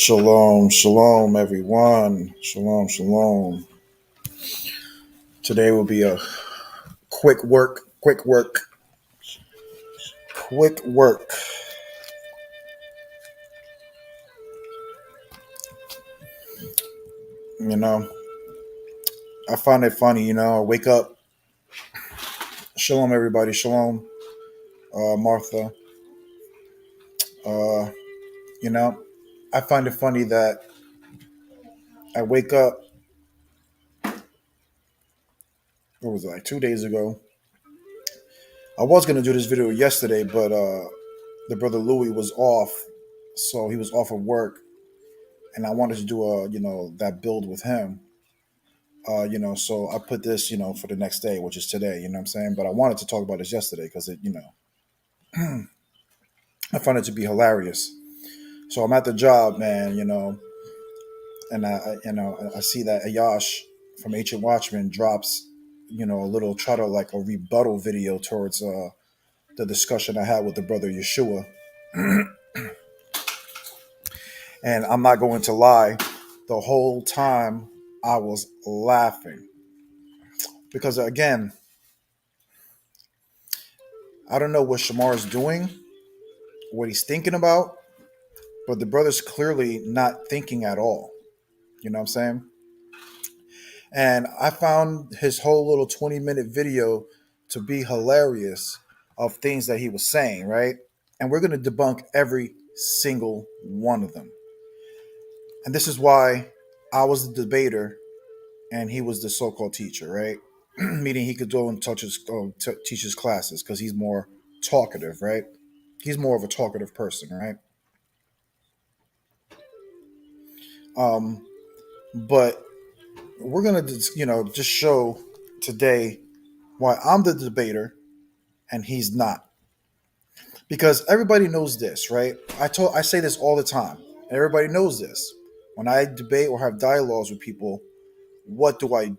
Shalom, shalom, everyone. Shalom, shalom. Today will be a quick work, quick work, quick work. You know, I find it funny, I wake up. Shalom, everybody. Shalom, Martha. Uh, you know, I find it funny that I wake up, what was it, like 2 days ago? I was going to do this video yesterday, but the brother Louis was off. So he was off of work. And I wanted to do that build with him. So I put this, for the next day, which is today, you know what I'm saying? But I wanted to talk about this yesterday because I find it to be hilarious. So I'm at the job, man, and I see that Ayash from Ancient Watchmen drops, a little try to like a rebuttal video towards the discussion I had with the brother Yeshua. And I'm not going to lie, the whole time I was laughing. Because again, I don't know what Shamar is doing, what he's thinking about, but the brother's clearly not thinking at all. You know what I'm saying? And I found his whole little 20-minute video to be hilarious of things that he was saying, right? And we're going to debunk every single one of them. And this is why I was the debater and he was the so-called teacher, right? Meaning he could go and teach his classes because he's more talkative, right? He's more of a talkative person, right? But we're gonna, just show today why I'm the debater and he's not, because everybody knows this, right? I say this all the time. Everybody knows this. When I debate or have dialogues with people, what do I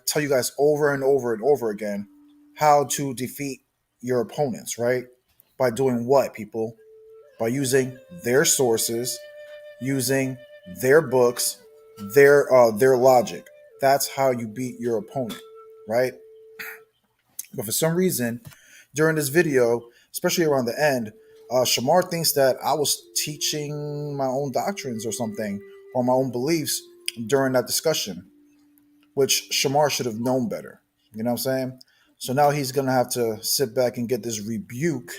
tell you guys over and over and over again how to defeat your opponents, right? By doing what, people? By using their sources, using their books, their logic. That's how you beat your opponent, right? But for some reason, during this video, especially around the end, Shamar thinks that I was teaching my own doctrines or something, or my own beliefs during that discussion, which Shamar should have known better. You know what I'm saying? So now he's going to have to sit back and get this rebuke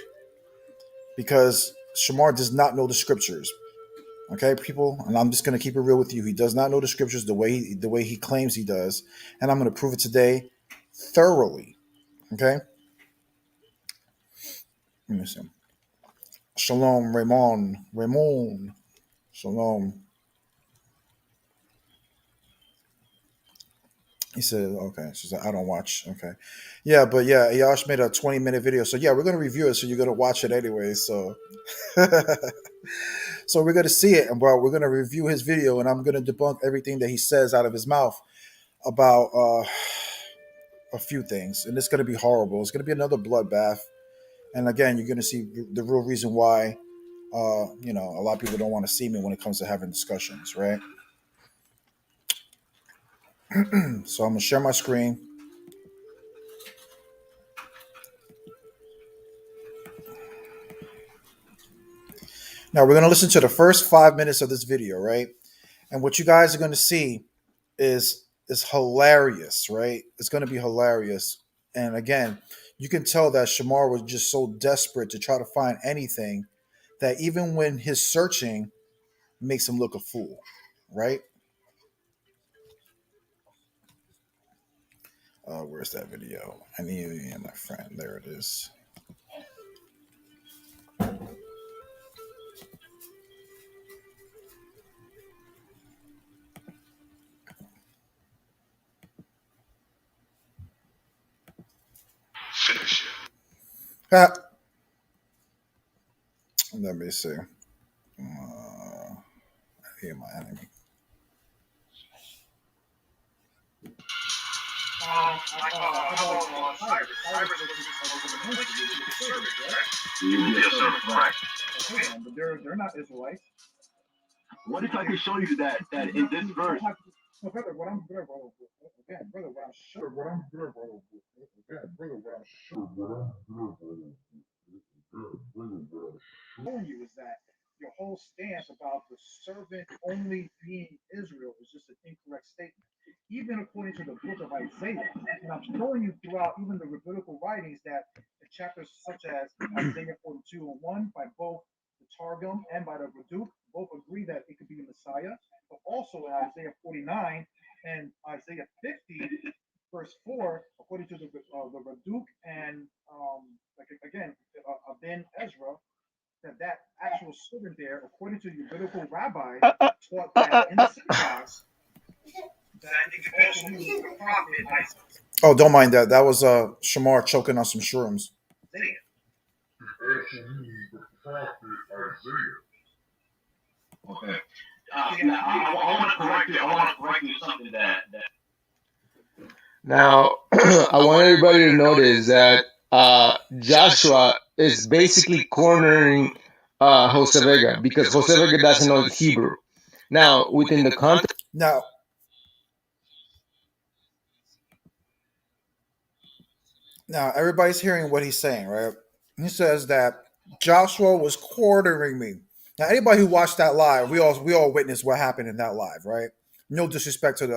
because Shamar does not know the scriptures. Okay, people, and I'm just going to keep it real with you. He does not know the scriptures the way he claims he does, and I'm going to prove it today thoroughly. Okay? Let me see. Shalom, Raymond. Raymond. Shalom. He said, okay. She said, I don't watch. Okay. Yeah, but yeah, Yash made a 20-minute video. So yeah, we're going to review it. So you're going to watch it anyway. So so we're going to see it. And we're going to review his video. And I'm going to debunk everything that he says out of his mouth about a few things. And it's going to be horrible. It's going to be another bloodbath. And again, you're going to see the real reason why, a lot of people don't want to see me when it comes to having discussions, right? So I'm going to share my screen. Now we're going to listen to the first 5 minutes of this video, right? And what you guys are going to see is hilarious, right? It's going to be hilarious. And again, you can tell that Shamar was just so desperate to try to find anything that even when his searching makes him look a fool, right? Where's that video? I need it, my friend. There it is. Finish it. Let me see. Here, my enemy. Yes, sir. Right. But they're not Israelites. What if I could show you that in this verse? No, brother, what I'm brother, again, brother, showing you is that your whole stance about the servant only being Israel is just an incorrect statement. Even according to the book of Isaiah, and I'm showing you throughout even the rabbinical writings that the chapters such as Isaiah 42 and 1 by both the Targum and by the Reduc both agree that it could be the Messiah, but also in Isaiah 49 and Isaiah 50 verse 4, according to the Reduc and like again Ben Ezra, that actual servant there, according to the biblical rabbis, Uh, uh, taught uh, that uh, in uh, the synagogues that it could also mean the prophet Isaiah. Oh, don't mind that. That was Shamar choking on some shrooms. Okay. So yeah, Now I want to correct you. I want to correct you something that Now, I want everybody to notice that Joshua is basically cornering Jose Vega because Jose Vega doesn't know Hebrew. Now, within the context now everybody's hearing what he's saying, right? He says that Joshua was quartering me. Now, anybody who watched that live, we all witnessed what happened in that live, right? No disrespect to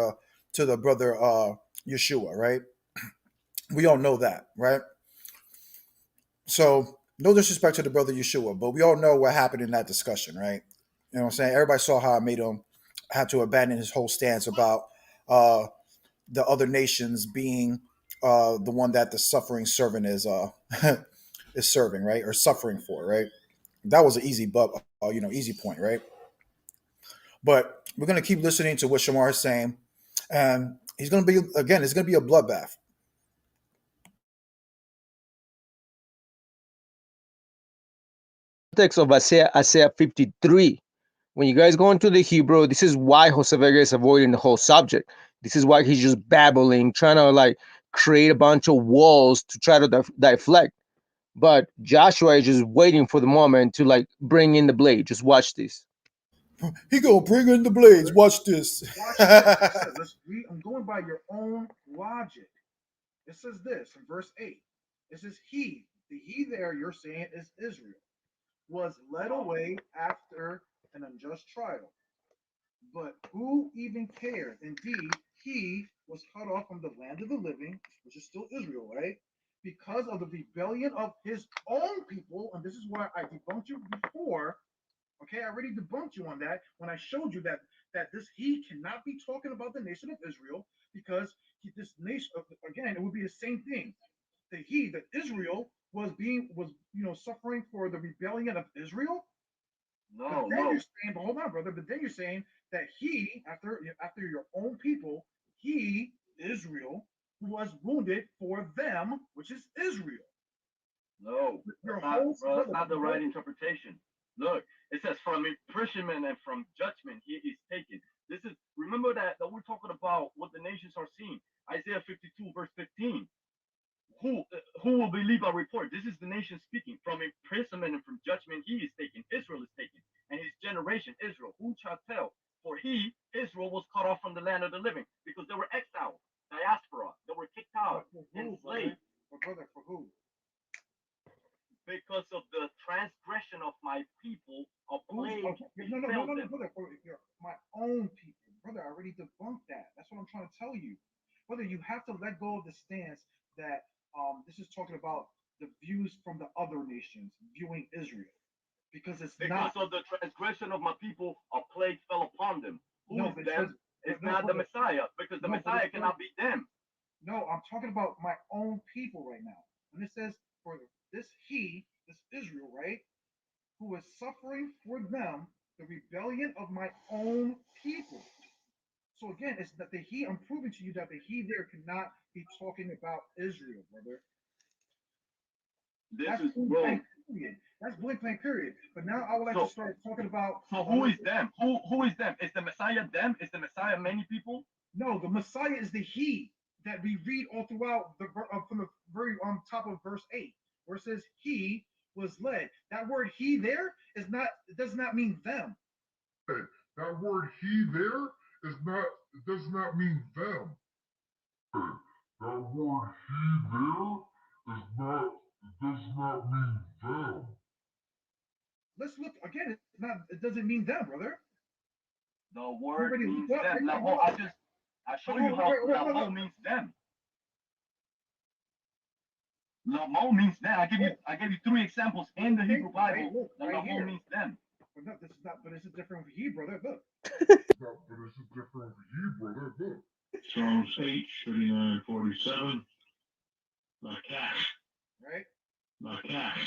the brother Yeshua, right? We all know that, right? So no disrespect to the brother Yeshua, but we all know what happened in that discussion, right? You know what I'm saying? Everybody saw how I made him had to abandon his whole stance about uh, the other nations being the one that the suffering servant is is serving, right, or suffering for, right? That was an easy, easy point, right? But we're gonna keep listening to what Shamar is saying, and he's gonna be again. It's gonna be a bloodbath. of Isaiah 53, when you guys go into the Hebrew, this is why Jose Vega is avoiding the whole subject. This is why he's just babbling, trying to like create a bunch of walls to try to deflect. But Joshua is just waiting for the moment to like bring in the blade. Just watch this. He gonna bring in the blades. Watch this. Watch this. It says, let's read. I'm going by your own logic. It says this in verse 8. It says, the he there you're saying is Israel, was led away after an unjust trial. But who even cared? Indeed, he was cut off from the land of the living, which is still Israel, right? Because of the rebellion of his own people. And this is why I debunked you before. Okay, I already debunked you on that when I showed you that this he cannot be talking about the nation of Israel because this nation again it would be the same thing. That Israel was suffering for the rebellion of Israel. But no, then you're no. saying, but hold on, brother. But then you're saying that he, after your own people, he Israel was wounded for them, which is Israel. No, Your that's not, whole bro. That's brother, not the right interpretation. Look, it says from imprisonment and from judgment he is taken. This is remember that we're talking about what the nations are seeing. Isaiah 52 verse 15. Who who will believe our report? This is the nation speaking. From imprisonment and from judgment he is taken. Israel is taken, and his generation Israel. Who shall tell? For he Israel was cut off from the land of the living because they were exiled, diaspora. They were kicked out, enslaved. brother, for who? Because of the transgression of my people, a Who's plague okay? befell No, them. brother. For my own people, brother. I already debunked that. That's what I'm trying to tell you, brother. You have to let go of the stance that this is talking about the views from the other nations viewing Israel because it's Because not. of the transgression of my people, a plague fell upon them. Who No, is but it says them? It's no, not the brother. Messiah, because the No, but it Messiah says cannot be them. no. I'm talking about my own people right now. And it says for this Israel, right, who is suffering for them the rebellion of my own people. So again, it's that the he. I'm proving to you that the he there cannot be talking about Israel, brother. This That's is point bro. blank period. That's point blank period. But now I would like to So start talking about. so who is them? Who is them? Is the Messiah them? Is the Messiah many people? No, the Messiah is the he that we read all throughout from the very top of verse 8, where it says he was led. That word he there is not. It does not mean them. That word he there is not, it does not mean them. That word he there is not, it does not mean them. Let's look again. It's not. It doesn't mean them, brother. The word means them. Lamo, I show you how lamo means them. Lamo means them. I gave you 3 examples in the Hebrew Bible. That lamo means them. But no, this is not. But it's a different he, brother. Look. But it's a different he, brother. Look. Psalms 8, 39, 47. Lakash. Right. Lakash.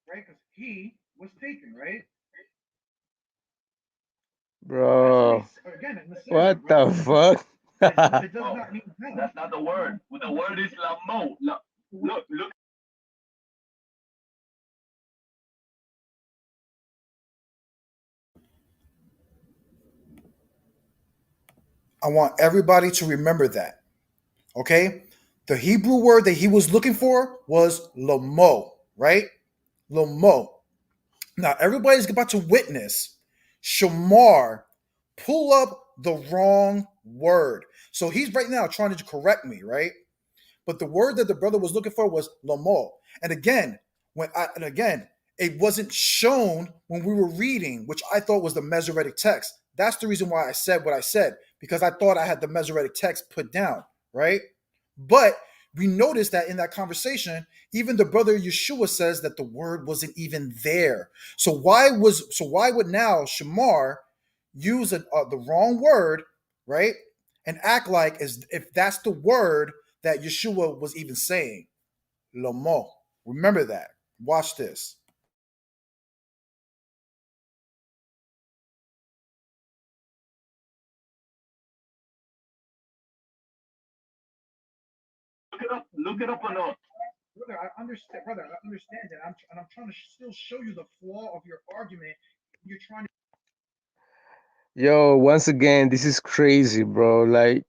Right, because he was taken. Right. Bro, Again, what the fuck? It does not mean them. That's not the word. The word is lamo. Look. I want everybody to remember that. Okay? The Hebrew word that he was looking for was lomo, right? Lomo. Now, everybody's about to witness Shamar pull up the wrong word. So he's right now trying to correct me, right? But the word that the brother was looking for was lomo. And again, it wasn't shown when we were reading, which I thought was the Masoretic text. That's the reason why I said what I said, because I thought I had the Masoretic text put down, right? But we noticed that in that conversation, even the brother Yeshua says that the word wasn't even there. So why would now Shamar use the wrong word, right, and act like as if that's the word that Yeshua was even saying? Lomo. Remember that. Watch this. Look it up on the. Brother, I understand. Brother, I understand that. I'm trying to still show you the flaw of your argument. You're trying to. Yo, once again, this is crazy, bro. Like,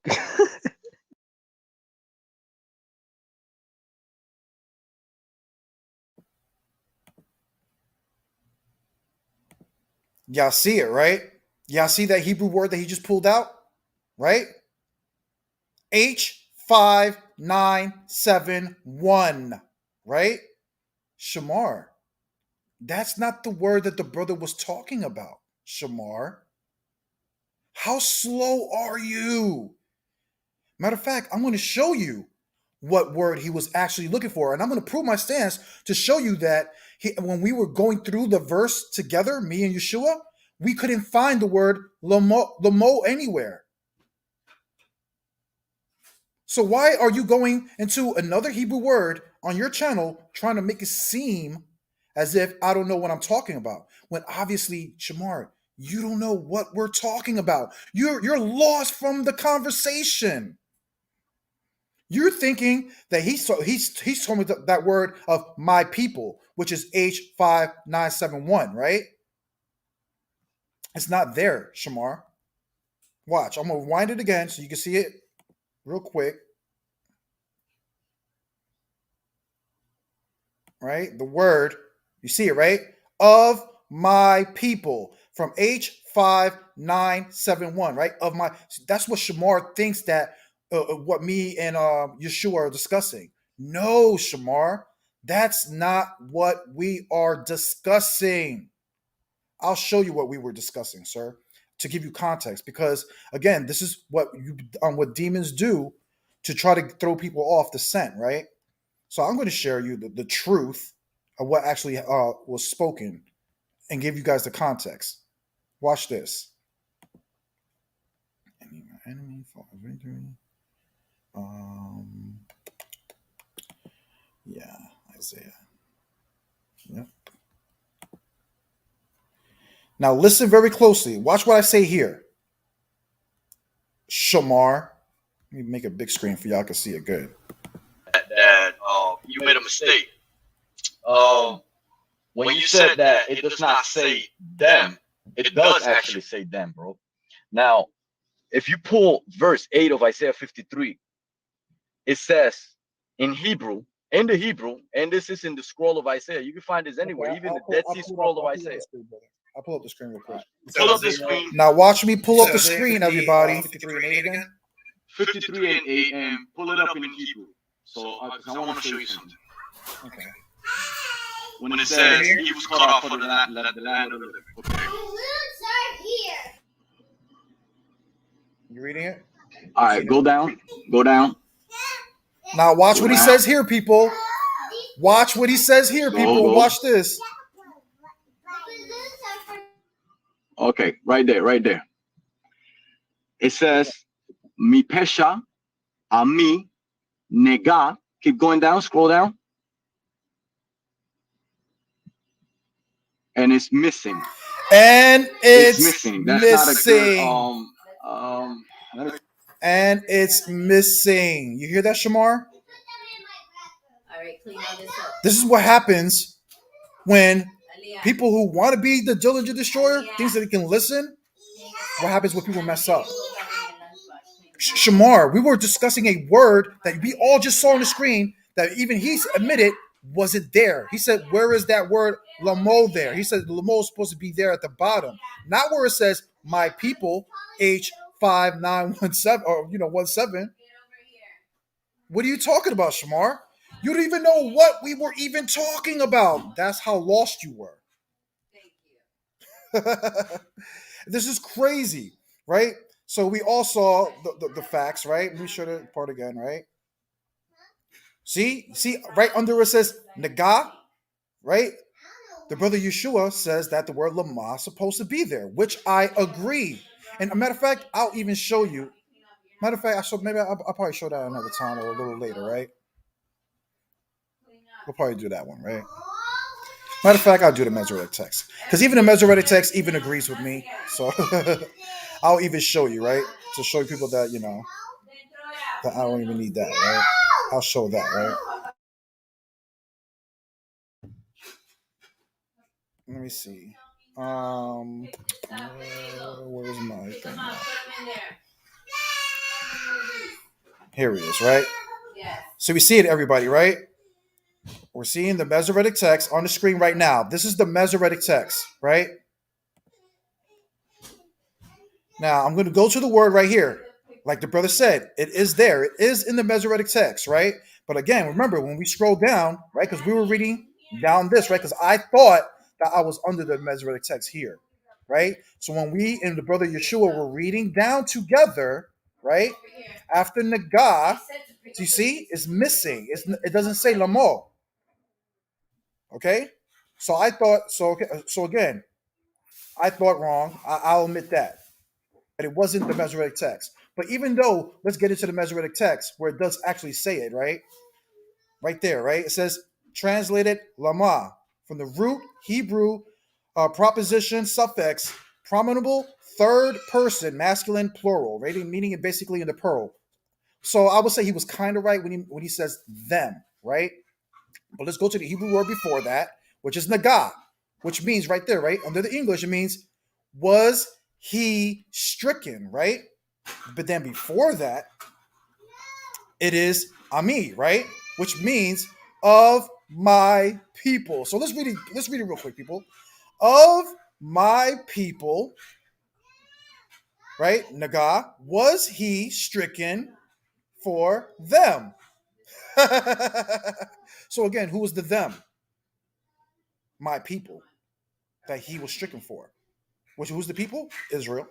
Y'all see it, right? Y'all see that Hebrew word that he just pulled out, right? H5971, right? Shamar. That's not the word that the brother was talking about, Shamar. How slow are you? Matter of fact, I'm going to show you what word he was actually looking for. And I'm going to prove my stance to show you that when we were going through the verse together, me and Yeshua, we couldn't find the word lamo anywhere. So why are you going into another Hebrew word on your channel trying to make it seem as if I don't know what I'm talking about? When obviously, Shamar, you don't know what we're talking about. You're lost from the conversation. You're thinking that he's told me that word of my people, which is H5971, right? It's not there, Shamar. Watch, I'm gonna rewind it again so you can see it real quick. Right? The word, you see it, right? Of my people from H5971, right? Of my, that's what Shamar thinks that what me and Yeshua are discussing. No, Shamar, that's not what we are discussing. I'll show you what we were discussing, sir, to give you context. Because again, this is what demons do to try to throw people off the scent, right? So I'm going to share you the truth of what actually was spoken and give you guys the context. Watch this. Enemy for victory. Yeah, Isaiah. Yep. Now listen very closely. Watch what I say here. Shamar. Let me make a big screen for y'all can see it good. That you made a mistake. When you said that it does not say them, it does actually say them, bro. Now, if you pull verse 8 of Isaiah 53, it says in Hebrew, and this is in the scroll of Isaiah. You can find this anywhere, even the Dead Sea Scroll of Isaiah. I'll pull up the screen real quick. Pull up the screen. Now watch me pull up the screen, everybody. 53 and 8 again. 53 and 8, and pull it up in Hebrew. So, because I want to show you something. Okay. When it says he was cut off for the land of the living. Okay. You reading it? All right, go down. Go down. Now watch what he says here, people. Watch what he says here, people. Go. Watch this. Okay, right there, right there. It says, Mi pesha, ami, nega. Keep going down, scroll down. And it's missing. And it's missing. That's missing. Not a good, and it's missing. You hear that, Shamar? All right, clean all this up. This is what happens when people who want to be the diligent destroyer thinks that they can listen. What happens when people mess up? Shamar, we were discussing a word that we all just saw on the screen that even he admitted wasn't there. He said, where is that word lamo there? He said lamo is supposed to be there at the bottom, not where it says my people, H5917 or 17. What are you talking about, Shamar? You don't even know what we were even talking about. That's how lost you were. Thank you. This is crazy, right? So we all saw the facts, right? Let me show the part again, right? See, right under it says Naga, right? The brother Yeshua says that the word Lama is supposed to be there, which I agree. And a matter of fact, I'll even show you. Matter of fact, I'll probably show that another time or a little later, right? We'll probably do that one, right? Matter of fact, I'll do the Masoretic text. Because even the Masoretic text even agrees with me. So I'll even show you, right? To show people that, that I don't even need that, right? I'll show that, right? Let me see. Where's my thing now? Here it is, right? So we see it, everybody, right? We're seeing the Masoretic text on the screen right now. This is the Masoretic text, right? Now, I'm going to go to the word right here. Like the brother said, it is there. It is in the Masoretic text, right? But again, remember, when we scroll down, right, because we were reading down this, right, because I thought that I was under the Masoretic text here, right? So when we and the brother Yeshua were reading down together, right, after Naga, do you see? It's missing. It doesn't say Lamo. Okay? So I thought, so again, I thought wrong. I'll admit that. But it wasn't the Masoretic text. But even though, let's get into the Masoretic text where it does actually say it, right? Right there, right? It says, translated Lama, from the root Hebrew proposition suffix, prominable third person, masculine plural, right? Meaning it basically in the plural. So I would say he was kind of right when he says them, right? But let's go to the Hebrew word before that, which is Naga, which means right there, right? Under the English, it means was he stricken, right? But then before that, it is Ami, right? Which means of my people. So let's read it real quick, people. Of my people, right? Naga, was he stricken for them? So again, who was the them? My people that he was stricken for. Who's the people? Israel.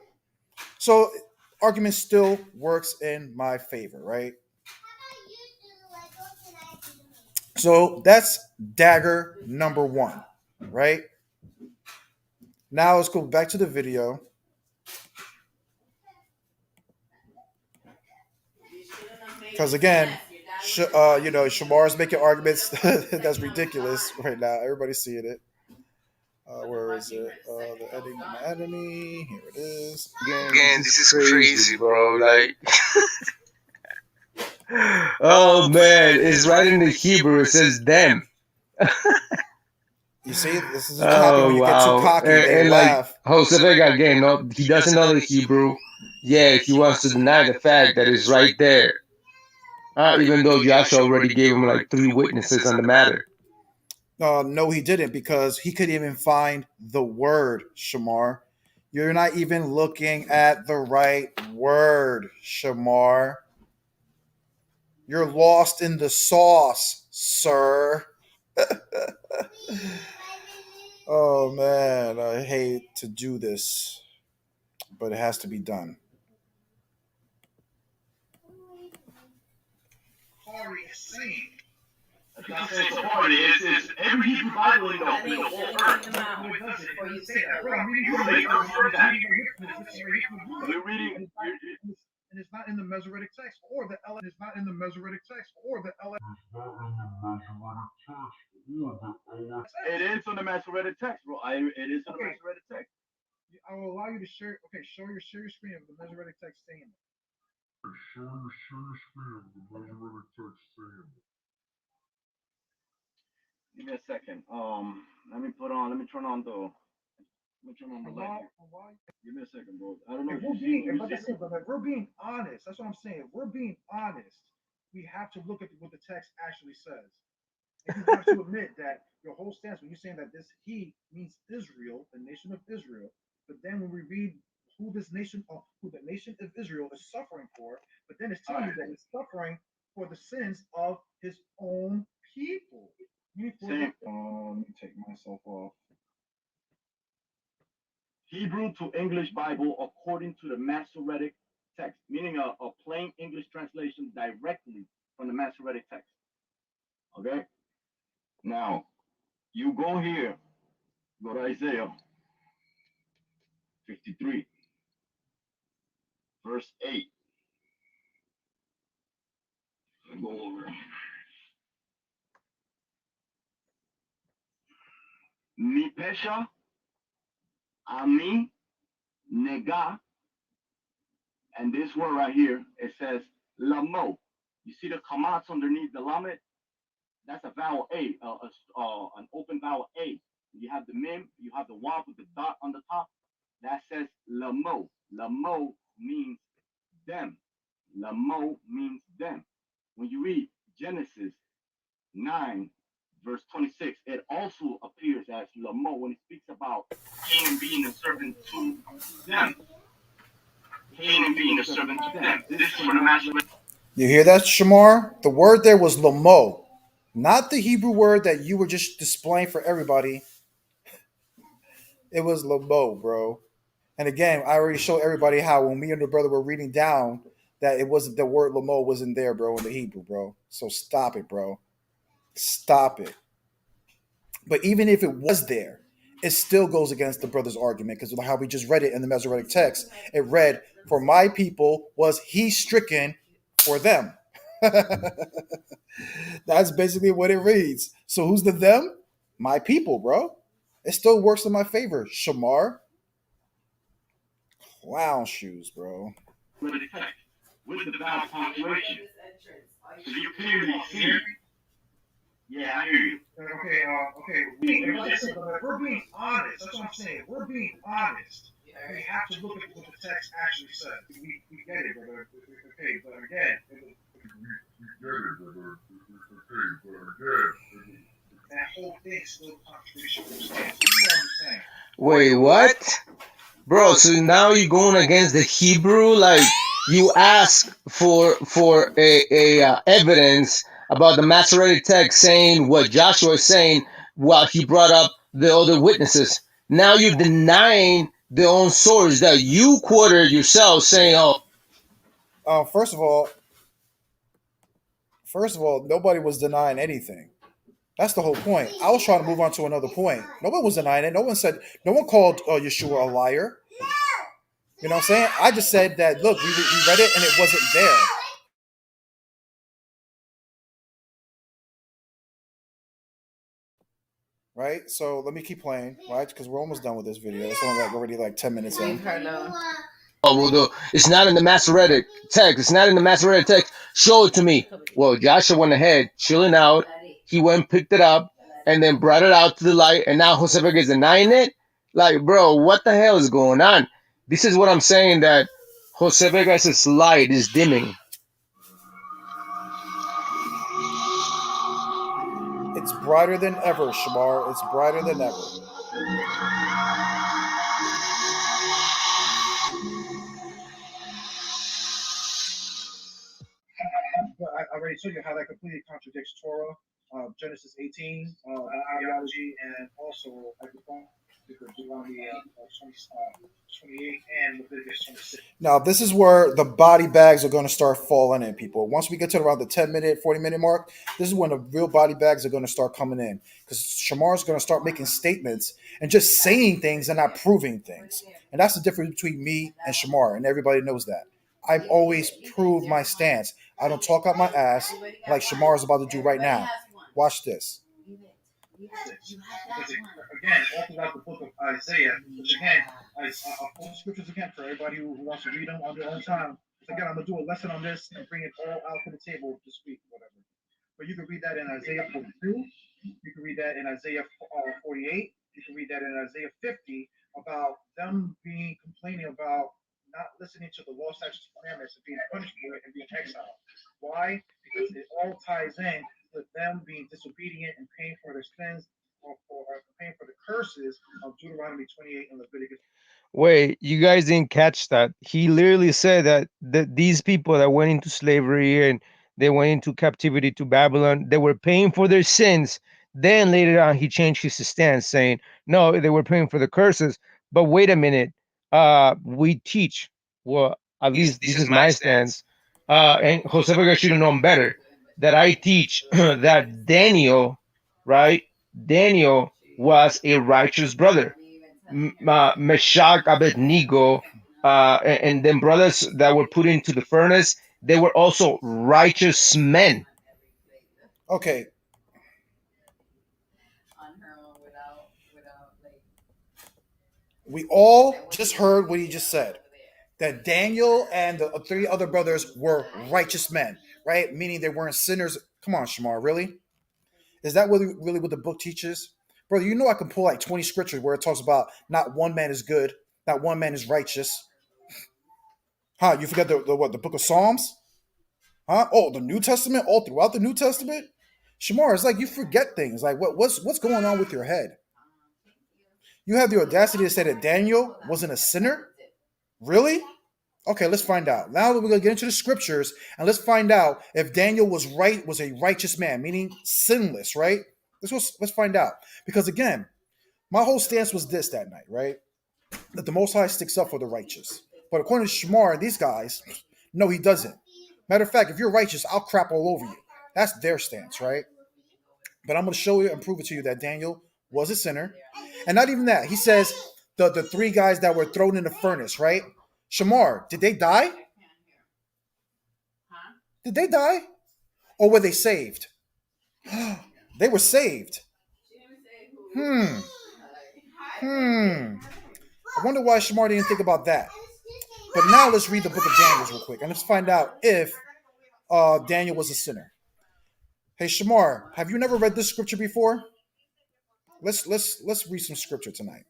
So argument still works in my favor, right? So that's dagger number 1, right? Now let's go back to the video. Because again, Shamar is making arguments that's ridiculous right now. Everybody's seeing it. Where is it? The editing anatomy. Here it is. Again, this is crazy, bro. Like, oh man, it's right in the Hebrew. It says them. You see, this is a topic when you get too cocky and laugh. Like Jose Vega again, no, he doesn't know the Hebrew. Yeah, he wants to deny the fact that it's right there. Even though Joshua already gave him like 3 witnesses on the matter. No, he didn't, because he couldn't even find the word, Shamar. You're not even looking at the right word, Shamar. You're lost in the sauce, sir. Oh man, I hate to do this, but it has to be done. Party is saying. It's not saying it's a party. It's every Hebrew Bible in the whole earth. Before you say that. You make it refer that. You're reading. And it's not in the Masoretic text or the L. It's not in the Masoretic text or the L. It's not in the Masoretic text or the LX. It is on the Masoretic text, bro. It is on the Masoretic text. I will allow you to share. Okay, share your screen of the Masoretic text saying it. Show your screen of the Masoretic text saying it. Give me a second. Let me turn on the light. Give me a second, bro. I don't know. If we're being honest, that's what I'm saying. If we're being honest, we have to look at what the text actually says. And you have to admit that your whole stance when you're saying that this he means Israel, the nation of Israel, but then when we read who the nation of Israel is suffering for, but then it's telling you that it's suffering for the sins of his own people. Let me take myself off. Hebrew to English Bible according to the Masoretic text, meaning a plain English translation directly from the Masoretic text. Okay? Now, you go here, go to Isaiah 53, verse 8. Go over. Mi pesha, ami, nega, and this word right here, it says lamo. You see the kamats underneath the lamet? That's a vowel A, an open vowel A. You have the mem, you have the wav with the dot on the top. That says lamo. Lamo means them. Lamo means them. When you read Genesis 9, verse 26, it also appears as lamo when it speaks about Canaan being a servant to them. Canaan being a servant to them. This is for the Masoretic. You hear that, Shamar? The word there was lamo, not the Hebrew word that you were just displaying for everybody. It was lamo, bro. And again, I already showed everybody how when me and the brother were reading down that it wasn't, the word lamo wasn't there, bro, in the Hebrew, bro. So stop it, bro. Stop it. But even if it was there, it still goes against the brother's argument, because how we just read it in the Masoretic text. It read, "For my people was he stricken for them." That's basically what it reads. So who's the them? My people, bro. It still works in my favor. Shamar. Clown shoes, bro. With the vowel punctuation. So you clearly hear. Yeah, I hear you. Okay. If we're being honest, that's what I'm saying. If we're being honest, we have to look at what the text actually says. We get it, brother. Okay, but again, We get it, brother. Okay, but again, that whole thing still contradicts your stance. You know what I'm saying? Wait, what? Bro, so now you're going against the Hebrew? Like, you ask for a evidence about the Masoretic text saying what Joshua is saying while he brought up the other witnesses. Now you're denying the own source that you quoted yourself saying, oh, First of all, nobody was denying anything. That's the whole point. I was trying to move on to another point. No one was denying it. No one called Yeshua a liar. You know what I'm saying? I just said that, look, we read it and it wasn't there. Right? So let me keep playing, right? Because we're almost done with this video. It's only already like 10 minutes in. well, it's not in the Masoretic text. It's not in the Masoretic text. Show it to me. Well, Joshua went ahead, chilling out. He went, picked it up, and then brought it out to the light. And now Joseph is denying it. Like, bro, what the hell is going on? This is what I'm saying, that Jose Vegas' light is dimming. It's brighter than ever, Shamar. It's brighter than ever. But I already told you how that completely contradicts Torah, Genesis 18, ideology, and also Deuteronomy 28 and Leviticus 26. Now, this is where the body bags are going to start falling in, people. Once we get to around the 10-minute, 40-minute mark, this is when the real body bags are going to start coming in. Because Shamar is going to start making statements and just saying things and not proving things. And that's the difference between me and Shamar, and everybody knows that. I've always proved my stance. I don't talk out my ass like Shamar is about to do right now. Watch this. Again, all throughout the book of Isaiah, which again, I'll pull the scriptures again for everybody who wants to read them on their own time. So again, I'm going to do a lesson on this and bring it all out to the table this week, whatever. But you can read that in Isaiah 42. You can read that in Isaiah 48. You can read that in Isaiah 50 about them complaining about not listening to the law, statutes, and commandments and being punished for it and being exiled. Why? Because it all ties in with them being disobedient and paying for their sins or paying for the curses of Deuteronomy 28 and Leviticus. Wait, you guys didn't catch that. He literally said that these people that went into slavery and they went into captivity to Babylon, they were paying for their sins. Then later on, he changed his stance, saying, no, they were paying for the curses. But wait a minute. We teach, well, at least this is my stance. And Jose Vega should have known better that I teach that Daniel, right? Daniel was a righteous brother. Meshach, Abednego, and then brothers that were put into the furnace, they were also righteous men. Okay. We all just heard what he just said. That Daniel and the three other brothers were righteous men, right? Meaning they weren't sinners. Come on, Shamar, really? Is that really what the book teaches? Brother, you know I can pull like 20 scriptures where it talks about not one man is good, not one man is righteous. Huh? You forgot the book of Psalms? Huh? Oh, the New Testament? All throughout the New Testament? Shamar, it's like you forget things. Like what's going on with your head? You have the audacity to say that Daniel wasn't a sinner? Really? Okay, let's find out. Now we're going to get into the scriptures and let's find out if Daniel was a righteous man, meaning sinless, right? Let's find out. Because again, my whole stance was this that night, right? That the Most High sticks up for the righteous. But according to Shamar and these guys, no, he doesn't. Matter of fact, if you're righteous, I'll crap all over you. That's their stance, right? But I'm going to show you and prove it to you that Daniel was a sinner. And not even that. He says the three guys that were thrown in the furnace, right? Shamar, did they die? Did they die? Or were they saved? They were saved. I wonder why Shamar didn't think about that. But now let's read the book of Daniel real quick. And let's find out if Daniel was a sinner. Hey, Shamar, have you never read this scripture before? Let's read some scripture tonight.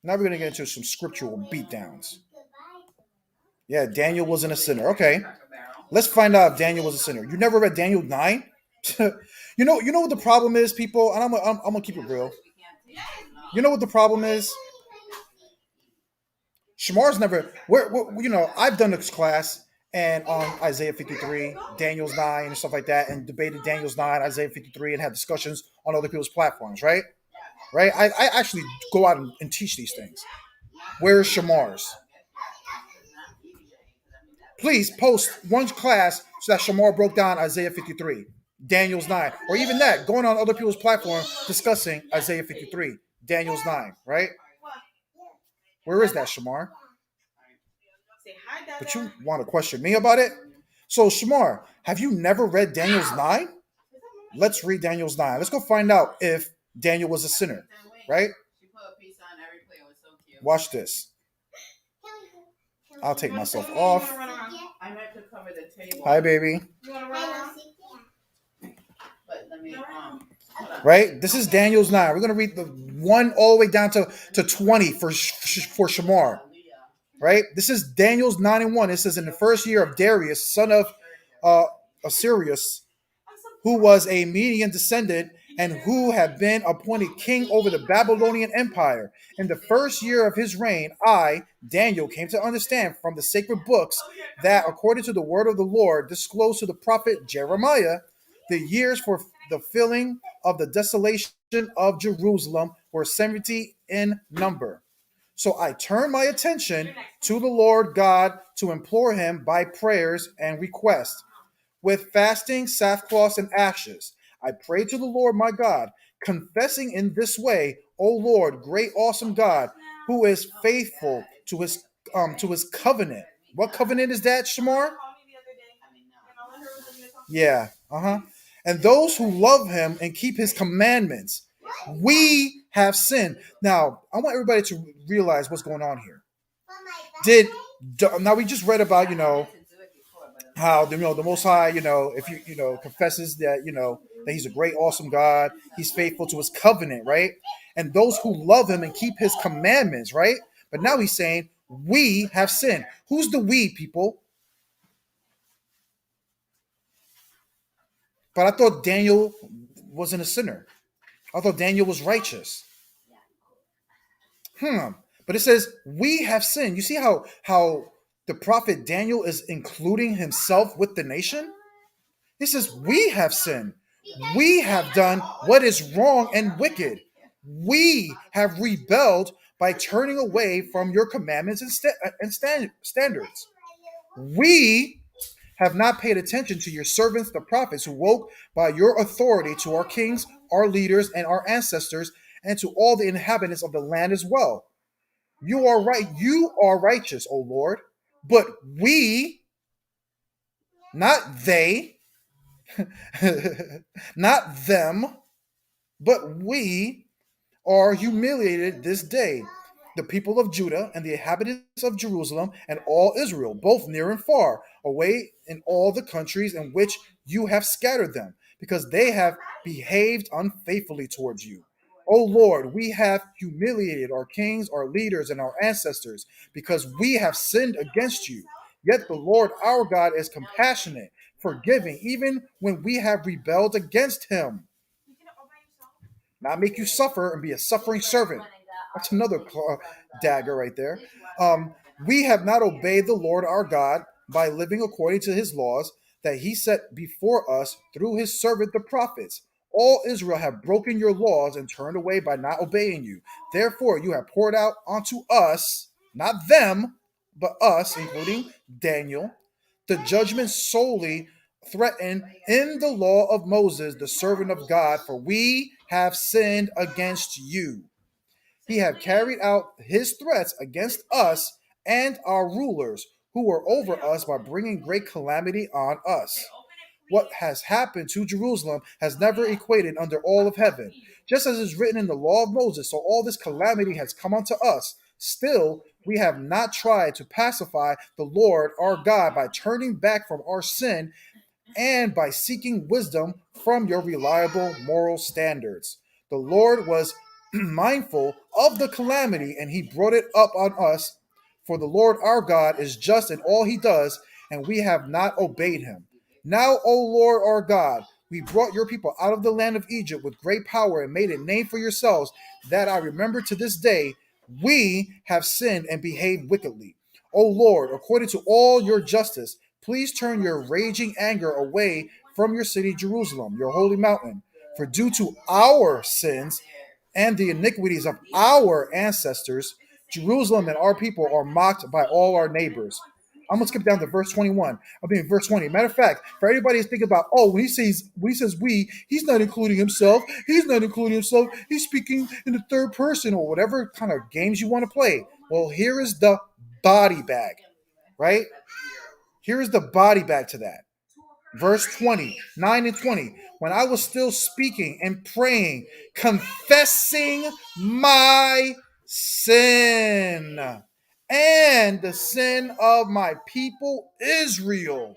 Now we're going to get into some scriptural beatdowns. Yeah, Daniel wasn't a sinner. Okay. Let's find out if Daniel was a sinner. You never read Daniel 9? you know what the problem is, people? And I'm going to keep it real. You know what the problem is? Shamar's never... I've done this class and on Isaiah 53, Daniel's 9 and stuff like that, and debated Daniel's 9, Isaiah 53, and had discussions on other people's platforms, right? Right? I actually go out and teach these things. Where is Shamar's? Please post one class so that Shamar broke down Isaiah 53, Daniel's 9, or even that, going on other people's platforms discussing Isaiah 53, Daniel's 9, right? Where is that, Shamar? But you want to question me about it? So, Shamar, have you never read Daniel's 9? Let's read Daniel's 9. Let's go find out if Daniel was a sinner, right? Watch this. I'll take myself off. Hi, baby. Right? This is Daniel's 9. We're going to read the 1 all the way down to 20 for Shamar. Right? This is Daniel's 9 and 1. It says, in the first year of Darius, son of Assyrius, who was a Median descendant and who had been appointed king over the Babylonian Empire. In the first year of his reign, I, Daniel, came to understand from the sacred books that, according to the word of the Lord disclosed to the prophet Jeremiah, the years for the filling of the desolation of Jerusalem were 70 in number. So I turned my attention to the Lord God to implore him by prayers and requests with fasting, sackcloth, and ashes. I prayed to the Lord my God, confessing in this way, O Lord, great awesome God, who is faithful to his covenant. What covenant is that, Shamar? Yeah, and those who love him and keep his commandments. We have sinned. Now, I want everybody to realize what's going on here. Now we just read about, how the Most High, if you confesses that that He's a great, awesome God, He's faithful to His covenant, right? And those who love Him and keep His commandments, right? But now He's saying we have sinned. Who's the we, people? But I thought Daniel wasn't a sinner. I thought Daniel was righteous. But it says we have sinned. You see how the prophet Daniel is including himself with the nation? He says, we have sinned. We have done what is wrong and wicked. We have rebelled by turning away from your commandments and standards. We have not paid attention to your servants, the prophets, who woke by your authority to our kings, our leaders, and our ancestors, and to all the inhabitants of the land as well. You are right. You are righteous, O Lord. But we, not they, not them, but we are humiliated this day, the people of Judah and the inhabitants of Jerusalem and all Israel, both near and far, away in all the countries in which you have scattered them, because they have behaved unfaithfully towards you. O Lord, we have humiliated our kings, our leaders, and our ancestors, because we have sinned against you. Yet the Lord our God is compassionate, forgiving, even when we have rebelled against him. Not make you suffer and be a suffering servant. That's another dagger right there. We have not obeyed the Lord our God by living according to his laws that he set before us through his servant the prophets. All Israel have broken your laws and turned away by not obeying you. Therefore, you have poured out onto us, not them, but us, including Daniel, the judgment solely threatened in the law of Moses, the servant of God, for we have sinned against you. He had carried out his threats against us and our rulers who were over us by bringing great calamity on us. What has happened to Jerusalem has never equated under all of heaven. Just as is written in the law of Moses, so all this calamity has come unto us. Still, we have not tried to pacify the Lord our God by turning back from our sin and by seeking wisdom from your reliable moral standards. The Lord was mindful of the calamity and he brought it up on us. For the Lord our God is just in all he does, and we have not obeyed him. Now, O Lord our God, we brought your people out of the land of Egypt with great power and made a name for yourselves that I remember to this day. We have sinned and behaved wickedly. O Lord, according to all your justice, please turn your raging anger away from your city Jerusalem, your holy mountain. For due to our sins and the iniquities of our ancestors, Jerusalem and our people are mocked by all our neighbors. I'm gonna skip down to verse 21. Verse 20. Matter of fact, for everybody who's thinking about, when he says we, he's not including himself. He's not including himself. He's speaking in the third person or whatever kind of games you want to play. Well, here is the body bag, right? Here is the body bag to that. Verse 20, 9 and 20. When I was still speaking and praying, confessing my sin and the sin of my people Israel.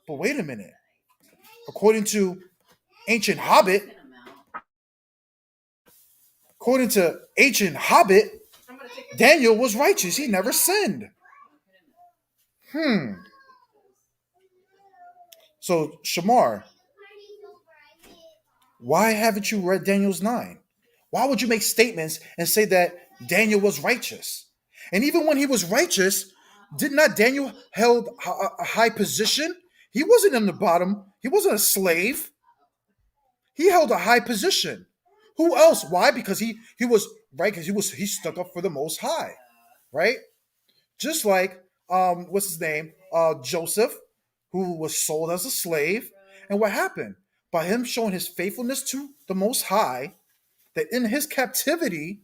But wait a minute. According to ancient hobbit, Daniel was righteous. He never sinned. So, Shamar, Why haven't you read Daniel's 9? Why would you make statements and say that Daniel was righteous? And even when he was righteous, did not Daniel held a high position? He wasn't in the bottom. He wasn't a slave. He held a high position. Who else? Why? Because he was right. Because he stuck up for the Most High, right? Just like what's his name? Joseph, who was sold as a slave, and what happened by him showing his faithfulness to the Most High, that in his captivity,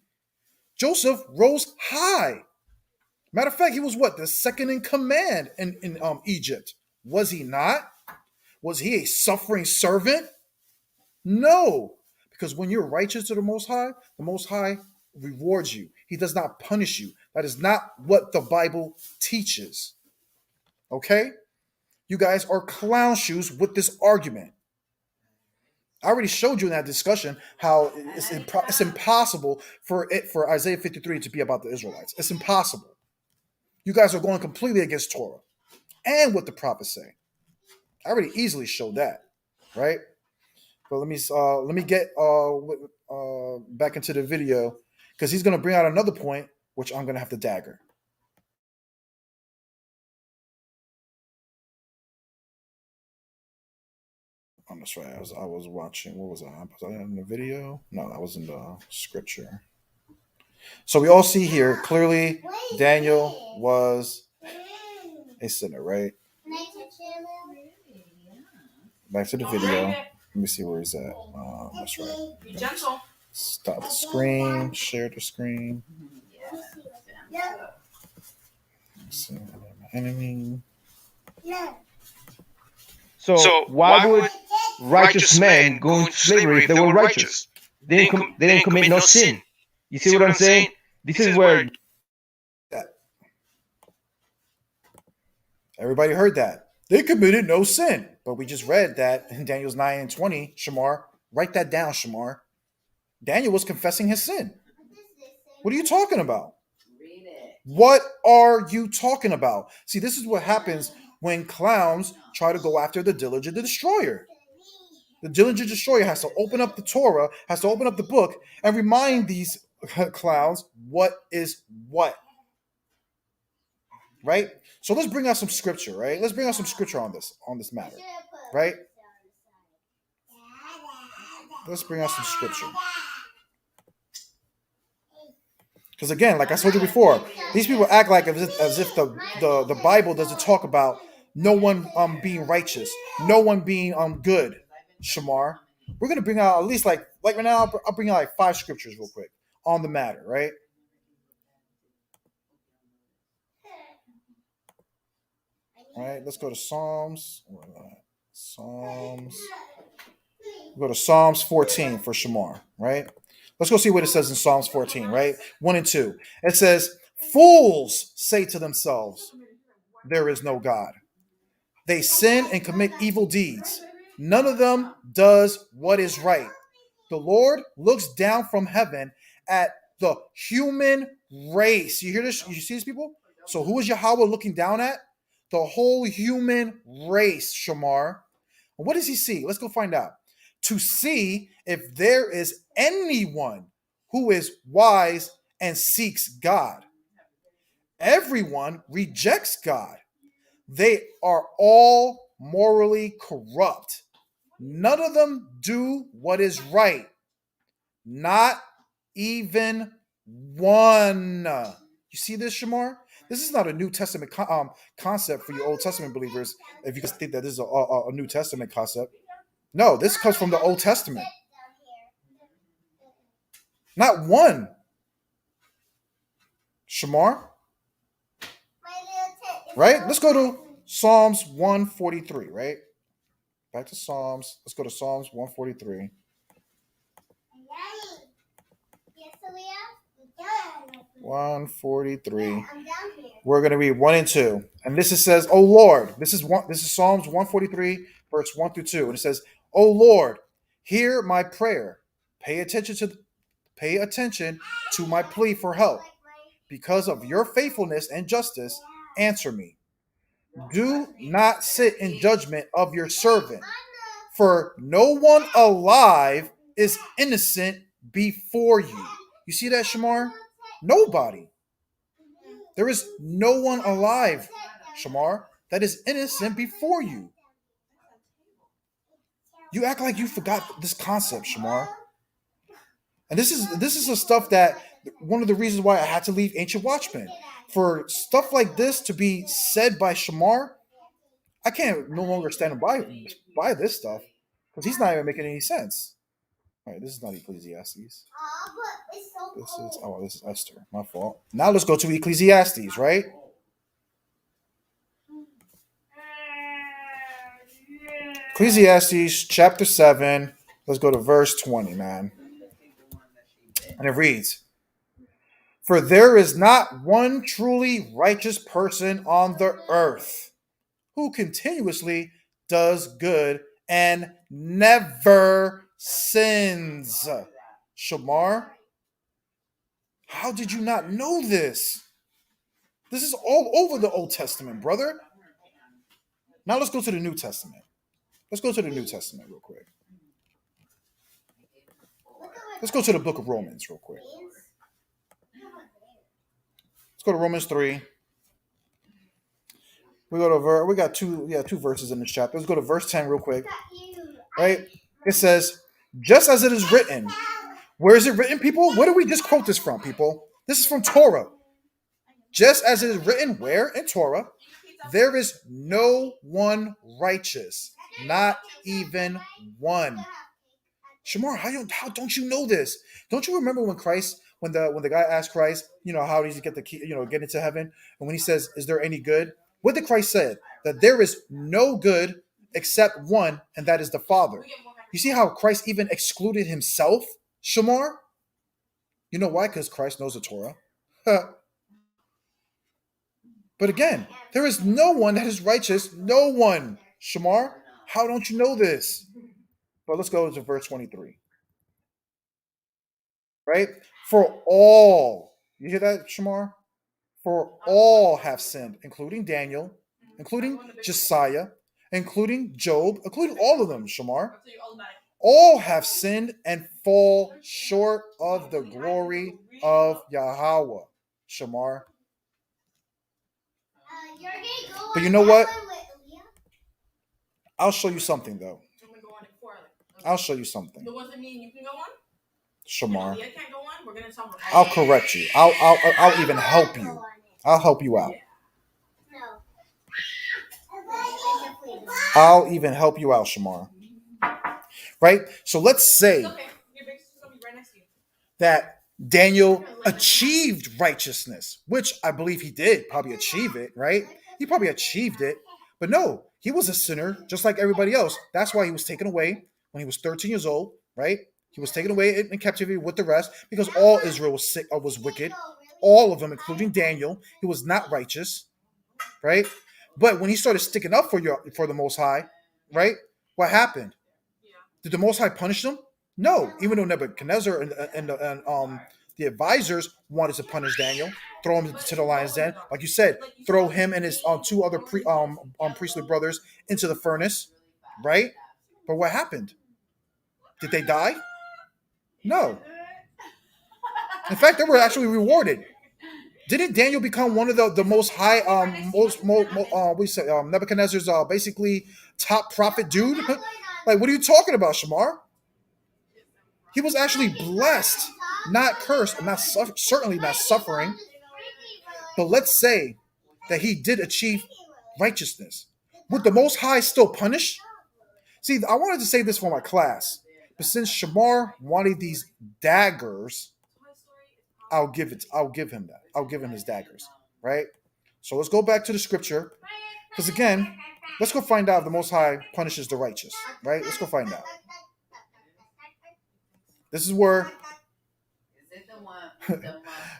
Joseph rose high. Matter of fact, he was what, the second in command in Egypt. Was he not? Was he a suffering servant? No, because when you're righteous to the Most High rewards you. He does not punish you. That is not what the Bible teaches. Okay? You guys are clown shoes with this argument. I already showed you in that discussion how it's impossible for Isaiah 53 to be about the Israelites. It's impossible. You guys are going completely against Torah and what the prophets say. I already easily showed that, right? But let me get back into the video, because he's going to bring out another point, which I'm going to have to dagger. That's right. I was watching. What was I? Was I in the video? No, that was in the scripture. So we all see here clearly Daniel was a sinner, right? Back to the video. Let me see where he's at. That's right. Stop the screen. Share the screen. Let's see. Enemy. So why would righteous men go into slavery if they were righteous? They didn't commit no sin. You see what I'm saying? This is where everybody heard that. They committed no sin. But we just read that in Daniel's 9 and 20, Shamar. Write that down, Shamar. Daniel was confessing his sin. What are you talking about? What are you talking about? See, this is what happens when clowns try to go after the diligent destroyer. The diligent destroyer has to open up the Torah, has to open up the book, and remind these clowns what is what. Right? So let's bring out some scripture, right? Let's bring out some scripture on this matter. Right? Let's bring out some scripture. Because again, like I told you before, these people act like as if the Bible doesn't talk about no one being righteous, no one being good. Shamar, we're gonna bring out at least like right now. I'll bring out like 5 scriptures real quick on the matter, right? All right, let's go to Psalms. Go to Psalms 14 for Shamar, right? Let's go see what it says in Psalms 14, right? 1 and 2. It says, "Fools say to themselves, there is no God. They sin and commit evil deeds. None of them does what is right. The Lord looks down from heaven at the human race." You hear this? You see these people? So who is Yahweh looking down at? The whole human race, Shamar. What does he see? Let's go find out. To see if there is anyone who is wise and seeks God. Everyone rejects God. They are all morally corrupt. None of them do what is right. Not even one. You see this, Shamar? This is not a New Testament concept for you Old Testament believers. If you guys think that this is a New Testament concept. No, this comes from the Old Testament. Not one. Shamar? Right? Let's go to Psalms 143, right? Back to Psalms. Let's go to Psalms 143. We're going to read 1 and 2. And this says, "Oh Lord," this is Psalms 143, verse 1 through 2. And it says, "Oh Lord, hear my prayer. Pay attention to my plea for help. Because of your faithfulness and justice, answer me. Do not sit in judgment of your servant, For no one alive is innocent before you. You see that, Shamar? Nobody. There is no one alive, Shamar, that is innocent before you. You act like you forgot this concept, Shamar. And this is the stuff that one of the reasons why I had to leave Ancient Watchmen. For stuff like this to be said by Shamar, I can't no longer stand by this stuff because he's not even making any sense. All right, this is not Ecclesiastes. This is Esther. My fault. Now let's go to Ecclesiastes, right? Ecclesiastes chapter 7. Let's go to verse 20, man. And it reads, "For there is not one truly righteous person on the earth who continuously does good and never sins." Shamar, how did you not know this? This is all over the Old Testament, brother. Now let's go to the New Testament. Let's go to the New Testament real quick. Let's go to the book of Romans real quick. Let's go to Romans 3. We got two verses in this chapter. Let's go to verse 10 real quick. Right? It says, "Just as it is written." Where is it written, people? Where do we just quote this from, people? This is from Torah. Just as it is written, where? In Torah. "There is no one righteous, not even one." Shamar, how don't you know this? Don't you remember when the guy asked Christ, how does he get the key, get into heaven? And when he says, "Is there any good?" What did Christ say? That there is no good except one, and that is the Father. You see how Christ even excluded himself, Shamar? You know why? Because Christ knows the Torah. But again, there is no one that is righteous. No one. Shamar, how don't you know this? But let's go to verse 23. Right? "For all," you hear that, Shamar? "For all have sinned," including Daniel, including Josiah, including Job, including all of them, Shamar. "All have sinned and fall short of the glory of Yahweh," Shamar. But you know what? I'll show you something, though. I'll show you something. Shamar. I'll correct you. I'll even help you. I'll help you out. I'll even help you out, Shamar. Right? So let's say that Daniel achieved righteousness, which I believe he did probably achieve it, right? He probably achieved it. But no, he was a sinner just like everybody else. That's why he was taken away when he was 13 years old, right? He was taken away in captivity with the rest because all Israel was sick or was wicked. All of them, including Daniel, he was not righteous, right? But when he started sticking up for the Most High, right? What happened? Did the Most High punish them? No. Even though Nebuchadnezzar and the advisors wanted to punish Daniel, throw him to the lion's den, like you said, throw him and his two other priestly brothers into the furnace, right? But what happened? Did they die? No. In fact, they were actually rewarded. Didn't Daniel become one of the most high, Nebuchadnezzar's basically top prophet dude? Like, what are you talking about, Shamar? He was actually blessed, not cursed, certainly not suffering. But let's say that he did achieve righteousness. Would the Most High still punish? See, I wanted to say this for my class, but since Shamar wanted these daggers, I'll give him that. I'll give him his daggers, right? So let's go back to the scripture, because again, let's go find out if the Most High punishes the righteous, right? Let's go find out. This is where,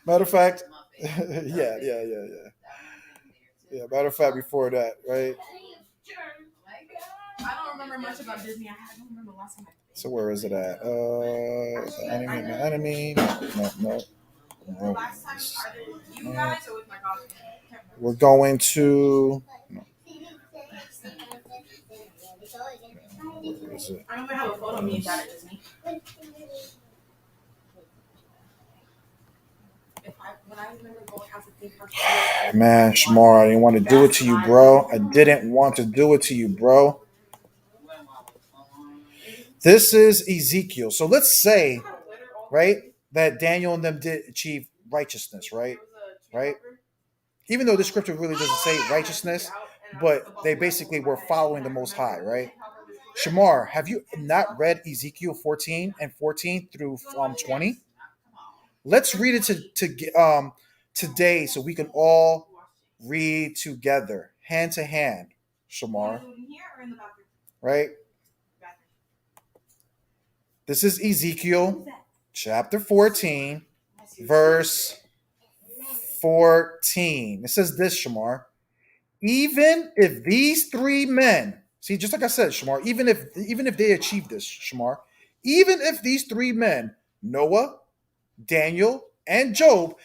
matter of fact, yeah. Matter of fact, before that, right? I don't remember much about Disney. I don't remember last time. So where is it at? Enemy. No. Last time, you guys or with my dog? We're going to. No. Is it? I don't even have a photo of me and dad at Disney. When I remember going out to theme parks, Man, Shamar, I didn't want to do it to you, bro. I didn't want to do it to you, bro. This is Ezekiel. So let's say, right, that Daniel and them did achieve righteousness, right? Right? Even though the scripture really doesn't say righteousness, but they basically were following the Most High, right? Shamar, have you not read Ezekiel 14 and 14 through 20? Let's read it today so we can all read together, hand to hand, Shamar. Right? This is Ezekiel chapter 14, verse 14. It says this, Shamar. Even if these three men, see, just like I said, Shamar, even if they achieve this, Shamar, even if these three men, Noah, Daniel, and Job,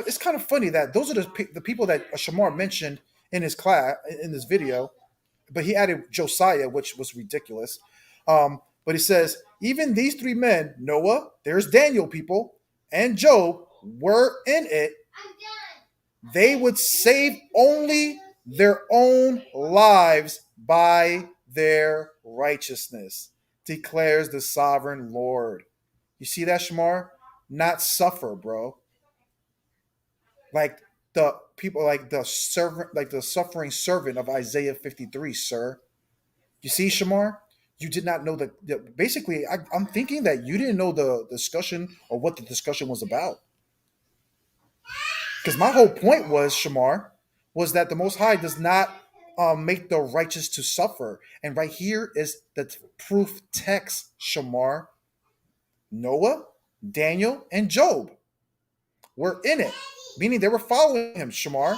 it's kind of funny that those are the people that Shamar mentioned in his class, in this video, but he added Josiah, which was ridiculous. But he says, even these three men, Noah, there's Daniel, people, and Job, were in it. They would save only their own lives by their righteousness, declares the sovereign Lord. You see that, Shamar? Not suffer, bro. Like the people, like the servant, like the suffering servant of Isaiah 53, sir. You see, Shamar? You did not know that. Basically, I'm thinking that you didn't know the discussion or what the discussion was about. Because my whole point was, Shamar, was that the Most High does not make the righteous to suffer. And right here is the proof text, Shamar. Noah, Daniel, and Job were in it, meaning they were following him, Shamar.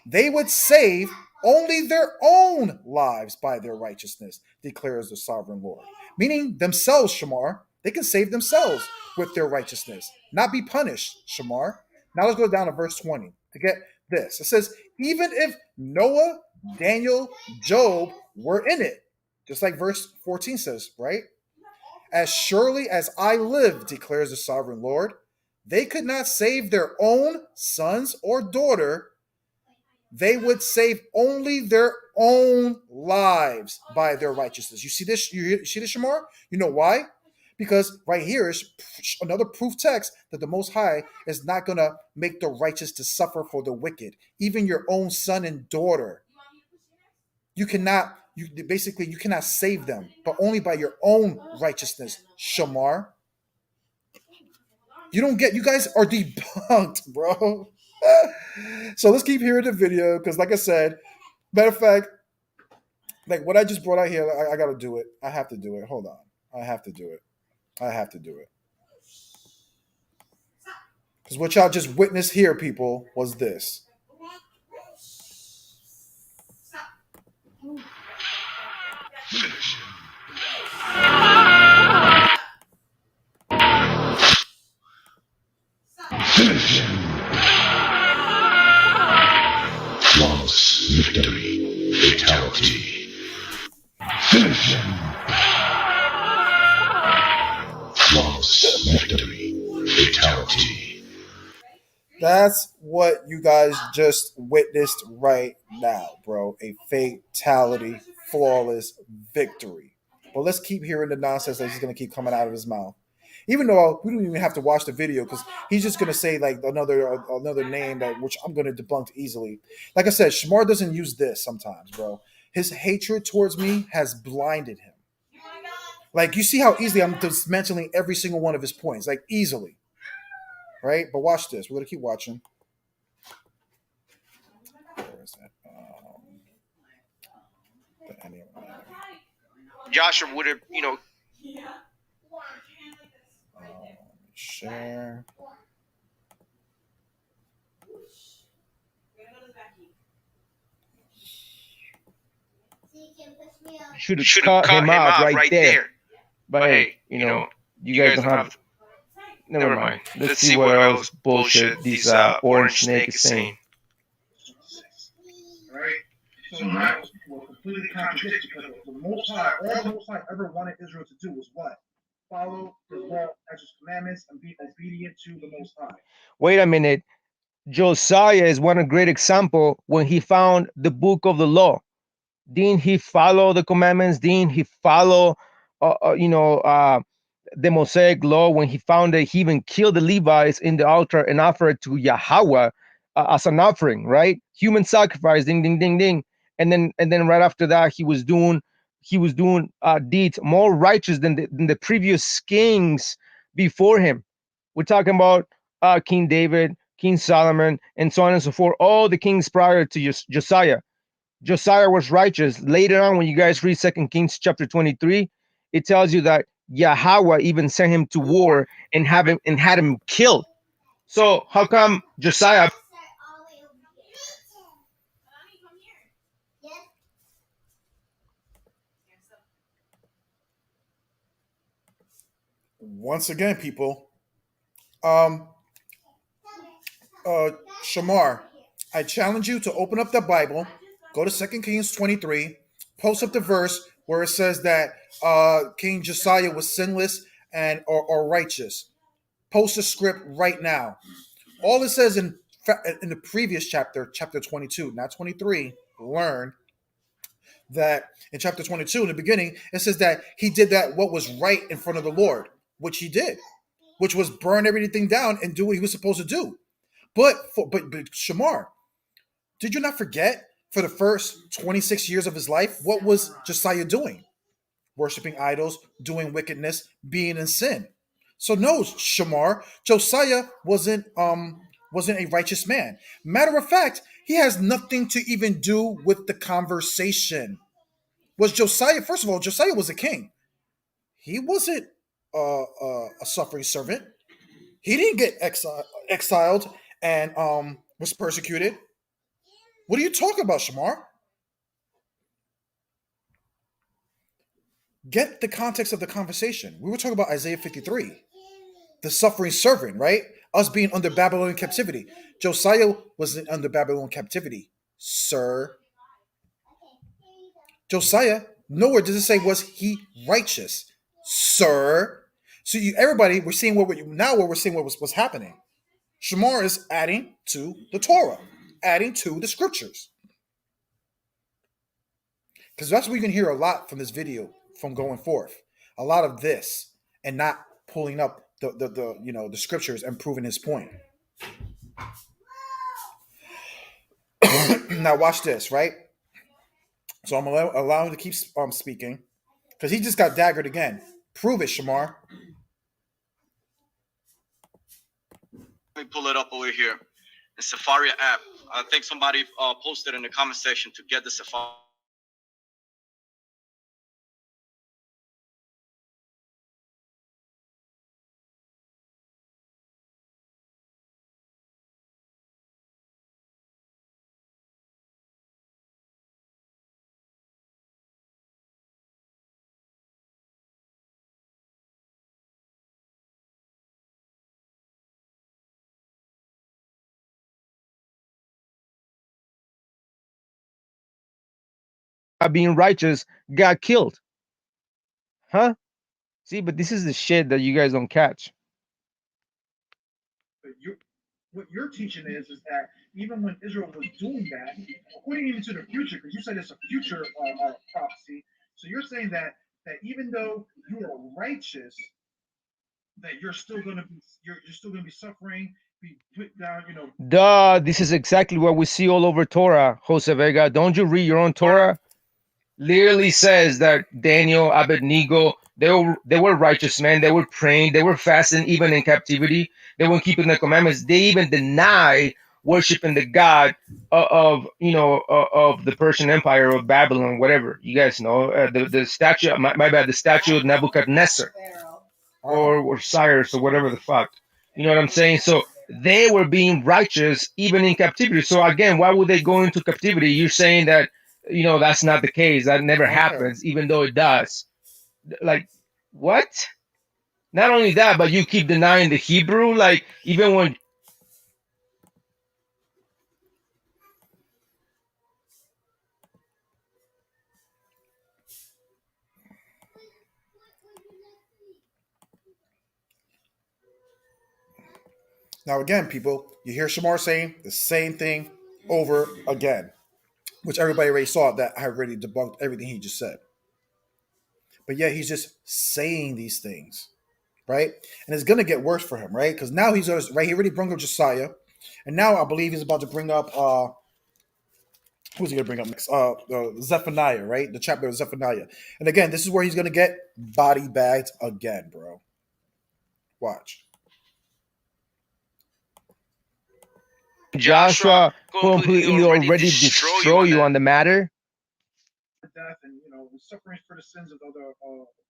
They would save only their own lives by their righteousness, declares the sovereign Lord. Meaning themselves, Shamar. They can save themselves with their righteousness, not be punished, Shamar. Now let's go down to verse 20 to get this. It says, even if Noah, Daniel, Job were in it, just like verse 14 says, right? As surely as I live, declares the sovereign Lord, they could not save their own sons or daughter. They would save only their own lives by their righteousness. You see this? You see this, Shamar? You know why? Because right here is another proof text that the Most High is not going to make the righteous to suffer for the wicked. Even your own son and daughter. You cannot, you cannot save them, but only by your own righteousness, Shamar. You guys are debunked, bro. So let's keep hearing the video because, like I said, matter of fact, like what I just brought out here, I got to do it. I have to do it. Hold on. I have to do it. Because what y'all just witnessed here, people, was this. Flawless victory, fatality. Finish him. Flawless victory, fatality. That's what you guys just witnessed right now, bro. A fatality, flawless victory. But let's keep hearing the nonsense that he's going to keep coming out of his mouth. Even though we don't even have to watch the video because he's just going to say like another name that which I'm going to debunk easily. Like I said, Shamar doesn't use this sometimes, bro. His hatred towards me has blinded him. Like you see how easily I'm dismantling every single one of his points, like easily. Right? But watch this. We're going to keep watching. Where is that? Joshua would have, Share. should have cut him out right there. But hey, you guys don't have. Never mind. Let's see what else bullshit this orange snake is saying. Right? So now we're completely contradicts, because the Most High, all the Most High ever wanted Israel to do was what? Follow the law, His commandments, and be obedient to the Most High. Wait a minute. Josiah is one great example when he found the book of the law. Didn't he follow the commandments? Didn't he follow, the Mosaic law? When he found that, he even killed the Levites in the altar and offered it to Yahweh as an offering, right? Human sacrifice, ding, ding, ding, ding. And then right after that, he was doing deeds more righteous than the previous kings before him. We're talking about King David, King Solomon, and so on and so forth. All the kings prior to Josiah. Josiah was righteous. Later on, when you guys read 2 Kings chapter 23, it tells you that Yahweh even sent him to war and had him killed. So how come Josiah? Once again, people, um, Shamar, I challenge you to open up the Bible, go to 2 Kings 23, post up the verse where it says that King Josiah was sinless and or righteous. Post a script right now. All it says in the previous chapter, chapter 22, not 23, learn that in chapter 22, in the beginning, it says that he did that what was right in front of the Lord, which he did, which was burn everything down and do what he was supposed to do. But Shamar, did you not forget for the first 26 years of his life, what was Josiah doing? Worshipping idols, doing wickedness, being in sin. So no, Shamar, Josiah wasn't a righteous man. Matter of fact, he has nothing to even do with the conversation. Was Josiah, first of all, Josiah was a king. He wasn't a suffering servant. He didn't get exiled and was persecuted. What are you talking about, Shamar? Get the context of the conversation. We were talking about Isaiah 53, the suffering servant, right? Us being under Babylonian captivity. Josiah wasn't under Babylonian captivity, sir. Josiah, nowhere does it say was he righteous, sir. So everybody, we're seeing what we're seeing what's happening. Shamar is adding to the Torah, adding to the scriptures. Because that's what we can hear a lot from this video from going forth. A lot of this and not pulling up the scriptures and proving his point. Now watch this, right? So I'm gonna allow him to keep speaking because he just got daggered again. Prove it, Shamar. Let me pull it up over here. The Zephaniah app. I think somebody posted in the comment section to get the Zephaniah. Being righteous got killed. Huh? See, but this is the shit that you guys don't catch. But what you're teaching is that even when Israel was doing that, according even to the future, because you said it's a future prophecy, so you're saying that even though you are righteous, that you're still going to be suffering, be put down. Duh, this is exactly what we see all over Torah, Jose Vega. Don't you read your own Torah? Literally says that Daniel, Abednego, they were righteous men. They were praying. They were fasting even in captivity. They weren't keeping the commandments. They even denied worshiping the God of the Persian Empire, of Babylon, whatever you guys know. The statue, my bad, the statue of Nebuchadnezzar or Cyrus or whatever the fuck. You know what I'm saying? So they were being righteous even in captivity. So again, why would they go into captivity? You're saying that that's not the case. That never happens, even though it does. Like, what? Not only that, but you keep denying the Hebrew. Like, even when Now, again, people, you hear Shamar saying the same thing over again, which everybody already saw that I already debunked everything he just said. But yet he's just saying these things, right? And it's gonna get worse for him, right? Because now he's gonna right. He already brought up Josiah, and now I believe he's about to bring up who's he gonna bring up next? Zephaniah, right? The chapter of Zephaniah. And again, this is where he's gonna get body bagged again, bro. Watch. Joshua completely already destroy you on the matter. death and suffering for the sins of the other,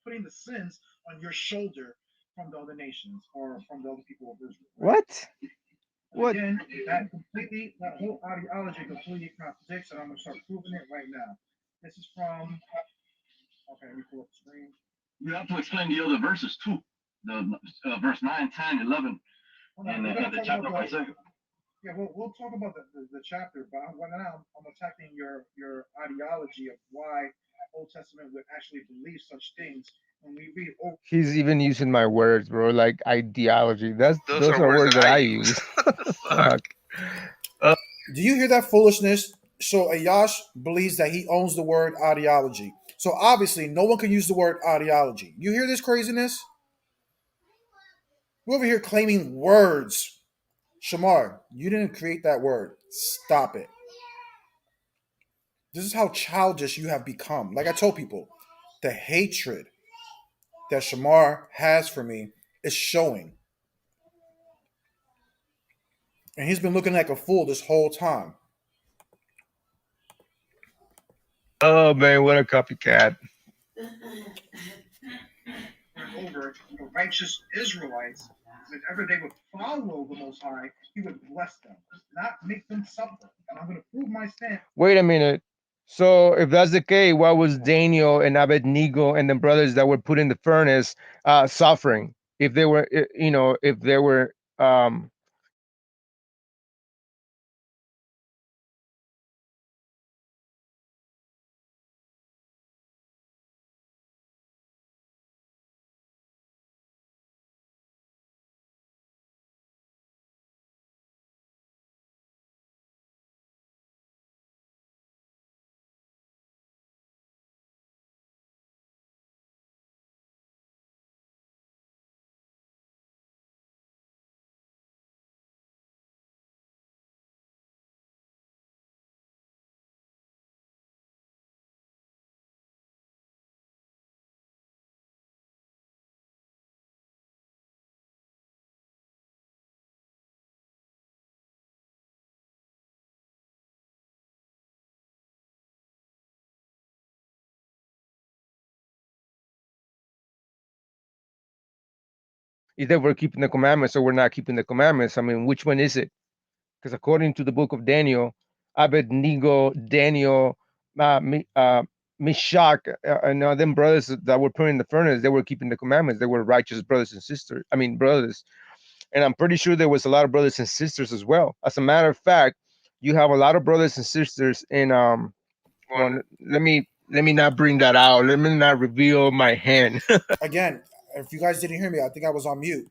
putting the sins on your shoulder from the other nations or from the other people of Israel. Right? What? What? Again, that whole ideology completely contradicts, and I'm gonna start proving it right now. This is from. Okay, let me pull up the screen. You have to explain the other verses too. The verse 9, 10, 11, and the chapter of Isaiah. Yeah, we'll talk about the chapter, but right now I'm attacking your ideology of why Old Testament would actually believe such things when we read. He's even using my words, bro. Like ideology. Those are words that I use. Fuck. Do you hear that foolishness? So Ayash believes that he owns the word ideology. So obviously, no one can use the word ideology. You hear this craziness? We're over here claiming words. Shamar, you didn't create that word. Stop it. This is how childish you have become. Like I told people, the hatred that Shamar has for me is showing. And he's been looking like a fool this whole time. Oh man, what a copycat. Over the righteous Israelites, whenever they would follow the Most High, He would bless them, not make them suffer. And I'm going to prove my stand. Wait a minute. So if that's the case, why was Daniel and Abednego and the brothers that were put in the furnace suffering? If they were, if they were either we're keeping the commandments or we're not keeping the commandments. I mean, which one is it? Because according to the book of Daniel, Abednego, Daniel, Meshach, and them brothers that were put in the furnace, they were keeping the commandments. They were righteous brothers and sisters. I mean, brothers. And I'm pretty sure there was a lot of brothers and sisters as well. As a matter of fact, you have a lot of brothers and sisters in well, let me not bring that out. Let me not reveal my hand. Again, if you guys didn't hear me, I think I was on mute.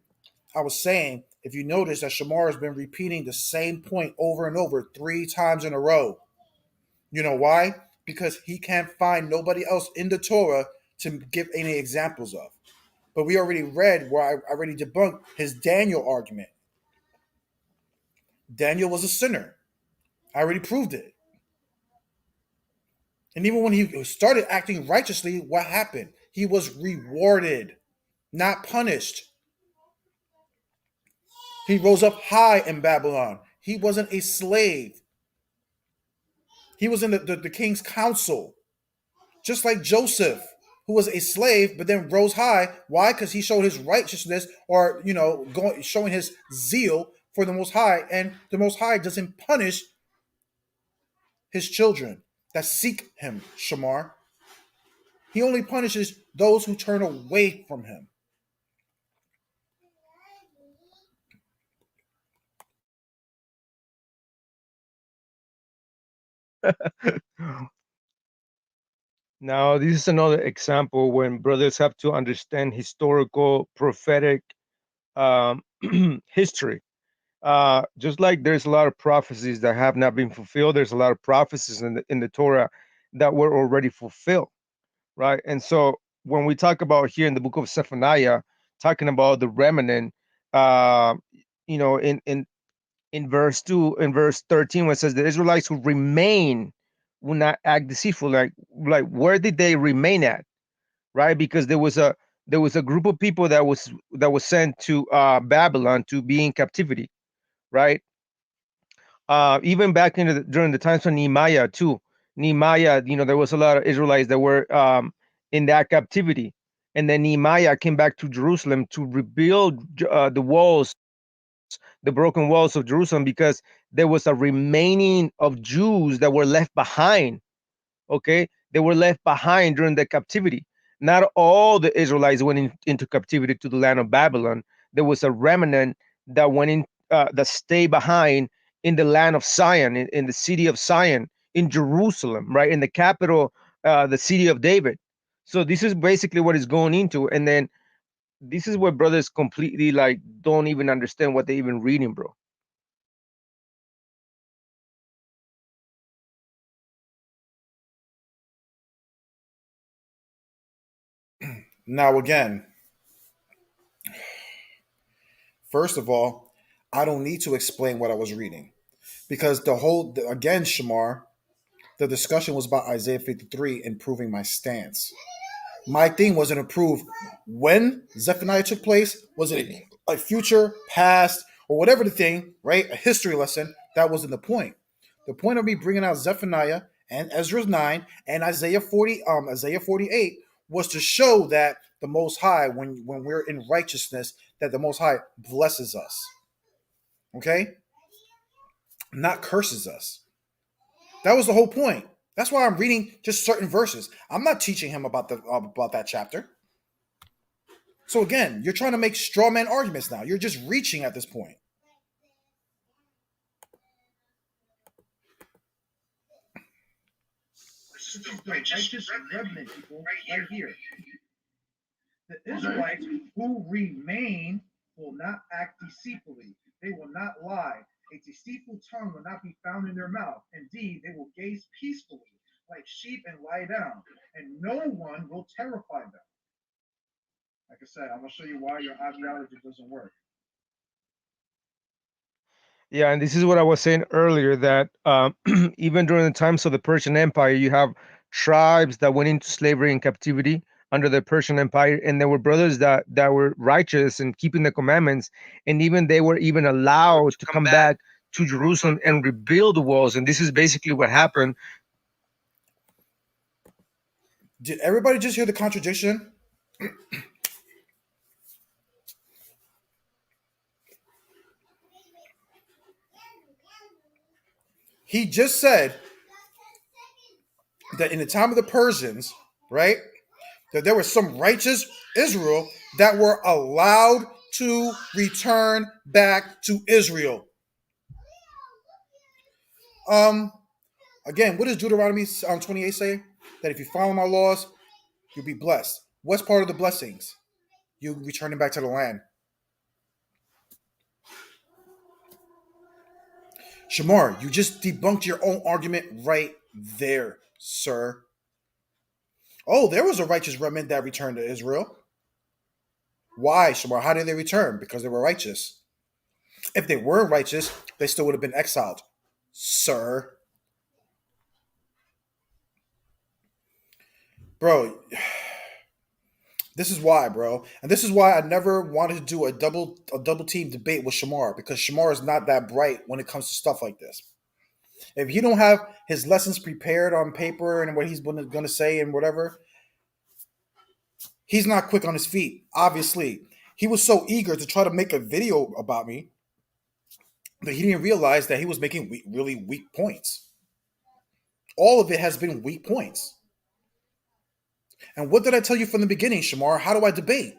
I was saying, if you notice that Shamar has been repeating the same point over and over 3 times in a row. You know why? Because he can't find nobody else in the Torah to give any examples of. But we already read where I already debunked his Daniel argument. Daniel was a sinner. I already proved it. And even when he started acting righteously, what happened? He was rewarded, not punished. He rose up high in Babylon. He wasn't a slave. He was in the king's council, just like Joseph, who was a slave but then rose high. Why? Because he showed his righteousness, or showing his zeal for the Most High, and the Most High doesn't punish his children that seek him. Shamar, he only punishes those who turn away from him. Now, this is another example when brothers have to understand historical, prophetic history. Just like there's a lot of prophecies that have not been fulfilled, there's a lot of prophecies in the Torah that were already fulfilled, right? And so when we talk about here in the book of Zephaniah, talking about the remnant, uh, in verse 2, in verse 13, when it says the Israelites who remain will not act deceitful, like where did they remain at, right? Because there was a group of people that was sent to Babylon to be in captivity, right? Even back during the times of Nehemiah too. Nehemiah, there was a lot of Israelites that were in that captivity, and then Nehemiah came back to Jerusalem to rebuild the walls, the broken walls of Jerusalem, because there was a remaining of Jews that were left behind. Okay, they were left behind during the captivity. Not all the Israelites went into captivity to the land of Babylon. There was a remnant that went in, that stayed behind in the land of Zion, in the city of Zion, in Jerusalem, right, in the capital, the city of David. So this is basically what it's going into, and then this is where brothers completely like don't even understand what they even reading, bro. Now, again, first of all, I don't need to explain what I was reading because again, Shamar, the discussion was about Isaiah 53 and proving my stance. My thing wasn't to prove when Zephaniah took place. Was it a future, past, or whatever the thing, right? A history lesson. That wasn't the point. The point of me bringing out Zephaniah and Ezra 9 and Isaiah 48 was to show that the Most High, when we're in righteousness, that the Most High blesses us. Okay? Not curses us. That was the whole point. That's why I'm reading just certain verses. I'm not teaching him about that chapter. So again, you're trying to make straw man arguments now. You're just reaching at this point. This is the righteous remnant, people, right here. The Israelites who remain will not act deceitfully. They will not lie. A deceitful tongue will not be found in their mouth. Indeed, they will gaze peacefully like sheep and lie down, and no one will terrify them. Like I said, I'm going to show you why your ideology doesn't work. Yeah, and this is what I was saying earlier that even during the times of the Persian Empire, you have tribes that went into slavery and captivity under the Persian Empire, and there were brothers that were righteous and keeping the commandments, and even they were even allowed to come back to Jerusalem and rebuild the walls. And this is basically what happened. Did everybody just hear the contradiction? He just said that in the time of the Persians, right, that there was some righteous Israel that were allowed to return back to Israel. Again, what does Deuteronomy 28 say? That if you follow my laws, you'll be blessed. What's part of the blessings? You returning back to the land. Shamar, you just debunked your own argument right there, sir. Oh, there was a righteous remnant that returned to Israel. Why, Shamar? How did they return? Because they were righteous. If they weren't righteous, they still would have been exiled, sir. Bro, this is why, bro. And this is why I never wanted to do a double team debate with Shamar, because Shamar is not that bright when it comes to stuff like this. If he don't have his lessons prepared on paper and what he's going to say and whatever, he's not quick on his feet. Obviously, he was so eager to try to make a video about me that he didn't realize that he was making really weak points. All of it has been weak points. And what did I tell you from the beginning, Shamar? How do I debate?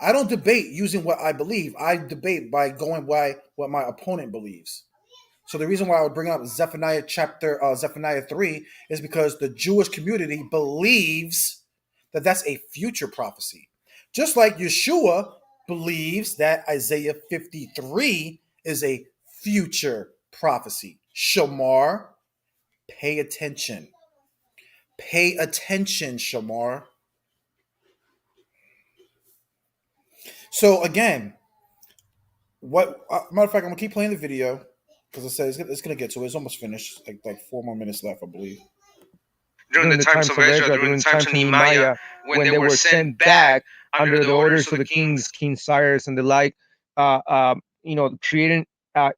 I don't debate using what I believe. I debate by going by what my opponent believes. So the reason why I would bring up Zephaniah 3 is because the Jewish community believes that that's a future prophecy. Just like Yeshua believes that Isaiah 53 is a future prophecy. Shamar, pay attention. Pay attention, Shamar. So again, what matter of fact, I'm gonna keep playing the video because I said it's gonna get to it. It's almost finished. Like 4 more minutes left, I believe. During the times of Ezra, during the times of Nehemiah, when they were sent back under the orders of the kings, King Cyrus and the like, creating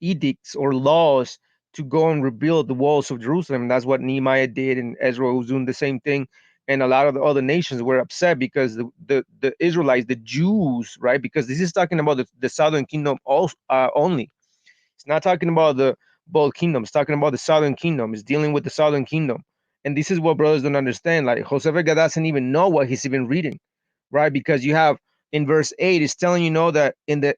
edicts or laws to go and rebuild the walls of Jerusalem. That's what Nehemiah did, and Ezra was doing the same thing. And a lot of the other nations were upset because the Israelites, the Jews, right? Because this is talking about the southern kingdom also, only. It's not talking about the both kingdoms. It's talking about the southern kingdom. It's dealing with the southern kingdom. And this is what brothers don't understand. Like Jose Vega doesn't even know what he's even reading, right? Because you have in verse 8, it's telling that in that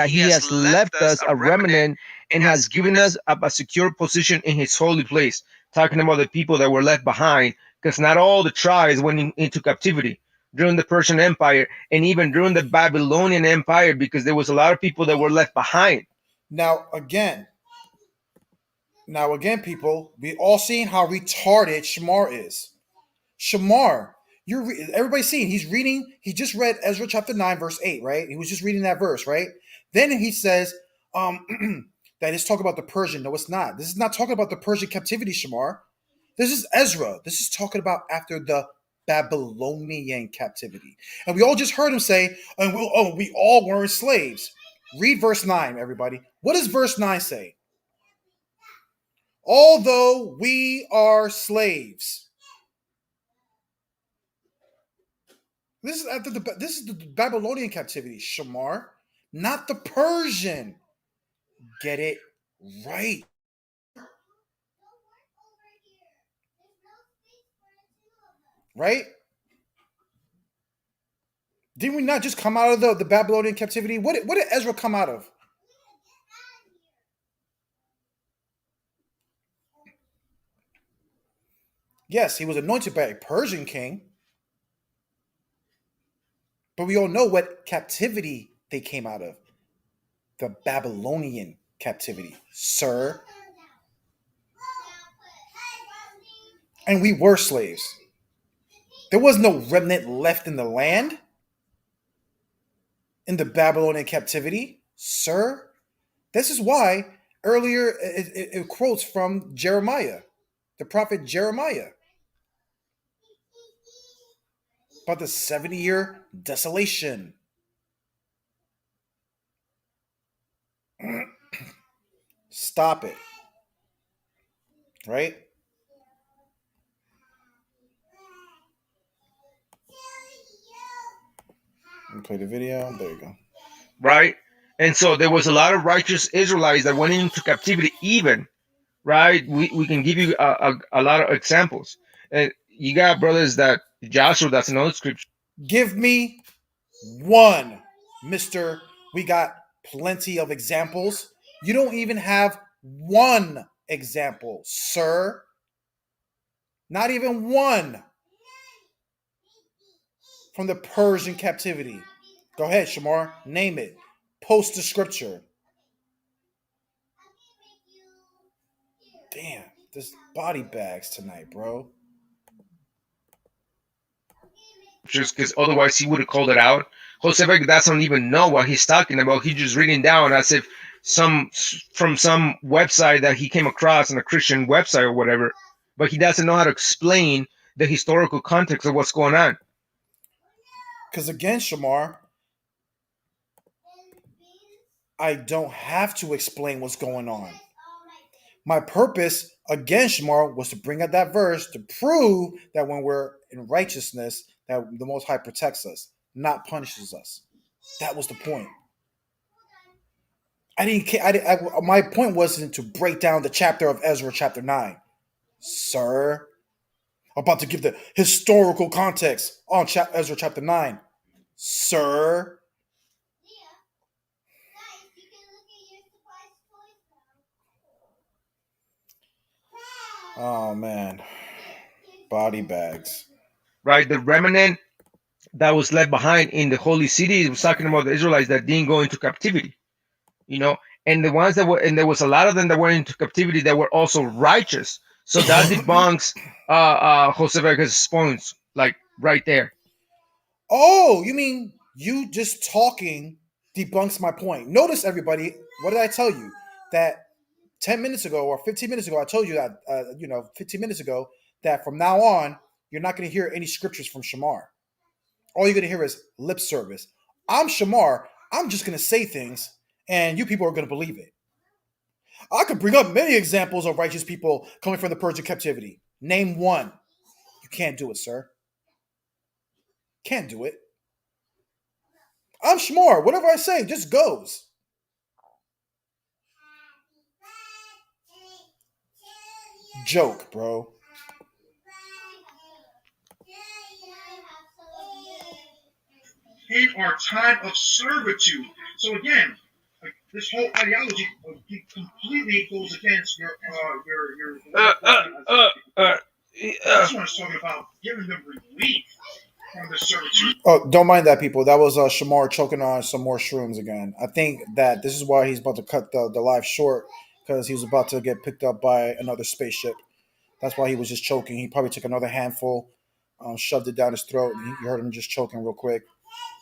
he has left us a remnant and has given us a secure position in his holy place. Talking about the people that were left behind, because not all the tribes went into captivity during the Persian Empire and even during the Babylonian Empire, because there was a lot of people that were left behind. Now again, people, we all seen how retarded Shamar is. Shamar, everybody's seeing. He's reading. He just read Ezra chapter 9, verse 8, right? He was just reading that verse, right? Then he says that it's talking about the Persian. No, it's not. This is not talking about the Persian captivity, Shamar. This is Ezra. This is talking about after the Babylonian captivity. And we all just heard him say, we all weren't slaves. Read verse 9, everybody. What does verse 9 say? Although we are slaves. This is the Babylonian captivity, Shamar, not the Persian. Get it right. Right? Didn't we not just come out of the Babylonian captivity? What did Ezra come out of? Yes, he was anointed by a Persian king. But we all know what captivity they came out of. The Babylonian captivity, sir. And we were slaves. There was no remnant left in the land in the Babylonian captivity, sir. This is why earlier it quotes from Jeremiah, the prophet Jeremiah, about the 70-year desolation. Stop it. Right? Let me play the video. There you go. Right? And so there was a lot of righteous Israelites that went into captivity even, right? We can give you a lot of examples. And you got brothers that Joshua, that's another scripture. Give me one, Mr. We got plenty of examples. You don't even have one example, sir. Not even one from the Persian captivity. Go ahead, Shamar. Name it. Post the scripture. Damn, this body bags tonight, bro. Just because otherwise he would have called it out. Jose Vega doesn't even know what he's talking about. He's just reading down as if from some website that he came across on a Christian website or whatever. But he doesn't know how to explain the historical context of what's going on. Because again, Shamar, I don't have to explain what's going on. My purpose, again, Shamar, was to bring up that verse to prove that when we're in righteousness, that the Most High protects us, not punishes us. That was the point. My point wasn't to break down the chapter of Ezra, chapter 9. Sir, I'm about to give the historical context on Ezra, chapter 9. Sir. Oh, man. Body bags. Right? The remnant that was left behind in the holy city, it was talking about the Israelites that didn't go into captivity. you know, and the ones that were, and there was a lot of them that were into captivity that were also righteous. So that debunks Jose Vegas' points, like right there. Oh, you mean you just talking debunks my point? Notice, everybody, what did I tell you? That 10 minutes ago or 15 minutes ago, I told you that, 15 minutes ago, that from now on, you're not going to hear any scriptures from Shamar. All you're going to hear is lip service. I'm Shamar. I'm just going to say things, and you people are going to believe it. I could bring up many examples of righteous people coming from the Persian captivity. Name one. You can't do it, sir. Can't do it. I'm Shamar. Whatever I say just goes. Joke, bro. In our time of servitude. So again, like, this whole ideology completely goes against That's what I was talking about, giving them relief from the servitude. Oh, don't mind that, people. That was Shamar choking on some more shrooms again. I think that this is why he's about to cut the live short, because he was about to get picked up by another spaceship. That's why he was just choking. He probably took another handful, shoved it down his throat, and you heard him just choking real quick.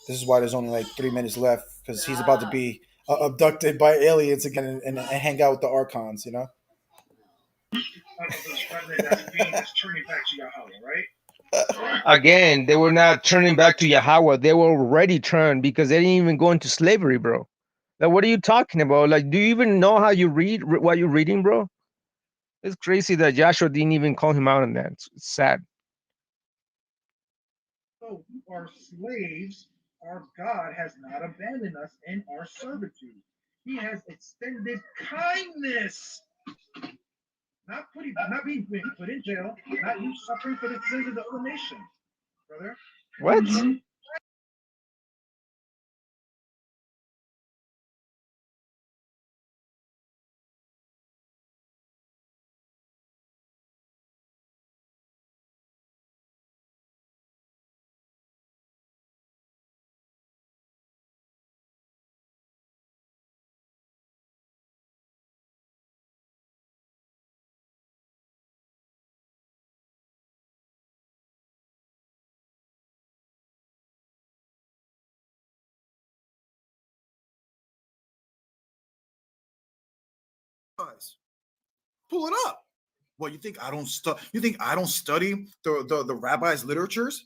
This is why there's only like 3 minutes left, because he's about to be abducted by aliens again and hang out with the Archons, you know? That's being that's turning back to Yahweh, right? Again, they were not turning back to Yahweh. They were already turned because they didn't even go into slavery, bro. Like, what are you talking about? Like, do you even know how you read what you're reading, bro? It's crazy that Joshua didn't even call him out on that. It's sad. So we are slaves. Our God has not abandoned us in our servitude. He has extended kindness. Not being put in jail, not you suffering for the sins of the other nation, brother. What? Pull it up. What, you think I don't study? You think I don't study the rabbis' literatures?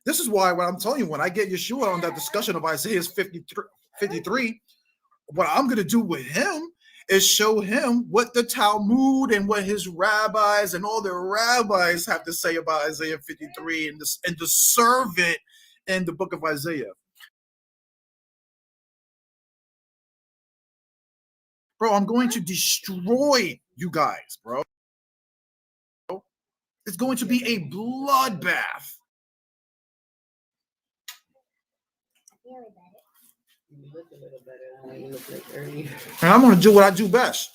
This is why, when I'm telling you, when I get Yeshua on that discussion of Isaiah 53, what I'm going to do with him is show him what the Talmud and what his rabbis and all the rabbis have to say about Isaiah 53 and to serve it in the book of Isaiah. Bro, I'm going to destroy you guys, bro. It's going to be a bloodbath. You look a little better than what you look like earlier. And I'm going to do what I do best.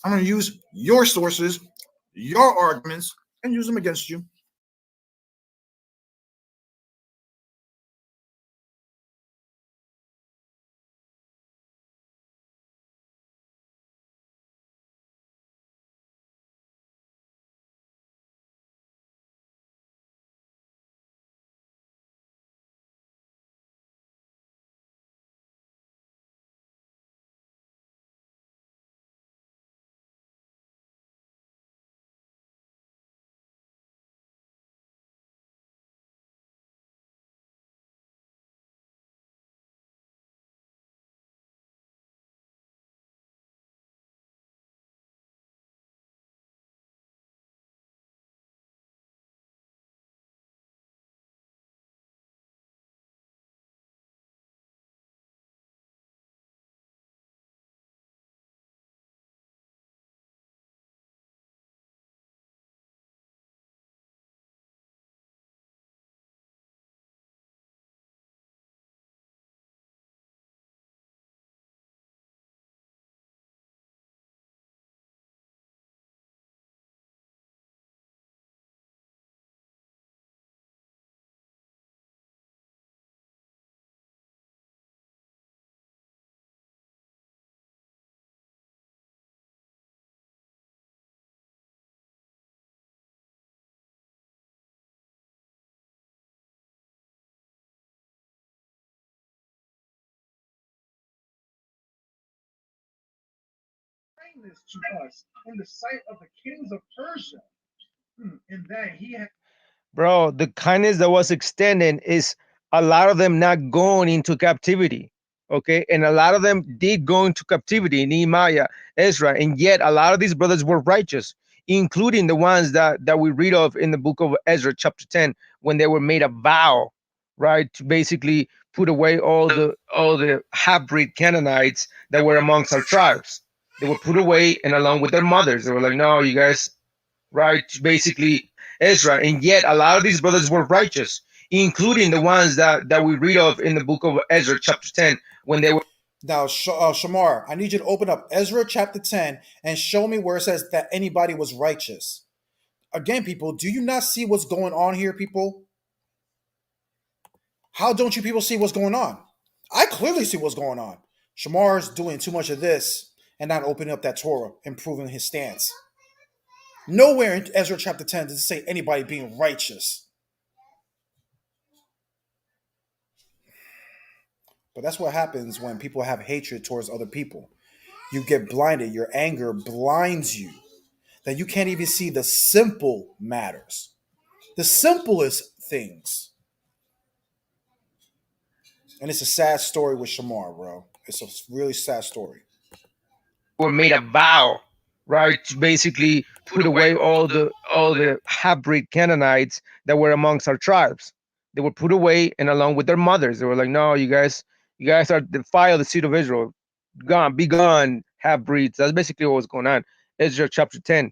I'm going to use your sources, your arguments, and use them against you. kindness to us in the sight of the kings of Persia, in that he had. Bro, the kindness that was extended is a lot of them not going into captivity. Okay. And a lot of them did go into captivity, Nehemiah, Ezra, and yet a lot of these brothers were righteous, including the ones that we read of in the book of Ezra, chapter 10, when they were made a vow, right, to basically put away all the half-breed Canaanites that were amongst our tribes. They were put away, and along with their mothers, they were like, no, you guys, right, basically Ezra, and yet a lot of these brothers were righteous, including the ones that we read of in the book of Ezra, chapter 10, when they were. Now, Shamar, I need you to open up Ezra chapter 10 and show me where it says that anybody was righteous. Again, people, do you not see what's going on here, people? How don't you people see what's going on? I clearly see what's going on. Shamar's doing too much of this and not opening up that Torah and proving his stance. Nowhere in Ezra chapter 10 does it say anybody being righteous. But that's what happens when people have hatred towards other people. You get blinded. Your anger blinds you. That you can't even see the simple matters. The simplest things. And it's a sad story with Shamar, bro. It's a really sad story. Were made a vow, right, to basically put away all the half-breed Canaanites that were amongst our tribes. They were put away, and along with their mothers, they were like, "No, you guys are defile the seed of Israel. Gone, be gone, half-breeds." That's basically what was going on. Ezra chapter 10,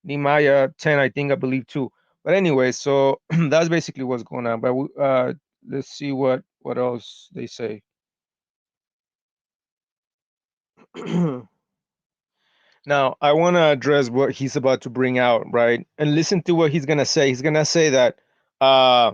Nehemiah 10, I believe too. But anyway, so that's basically what's going on. But let's see what else they say. Now, I want to address what he's about to bring out, right? And listen to what he's going to say. He's going to say that uh,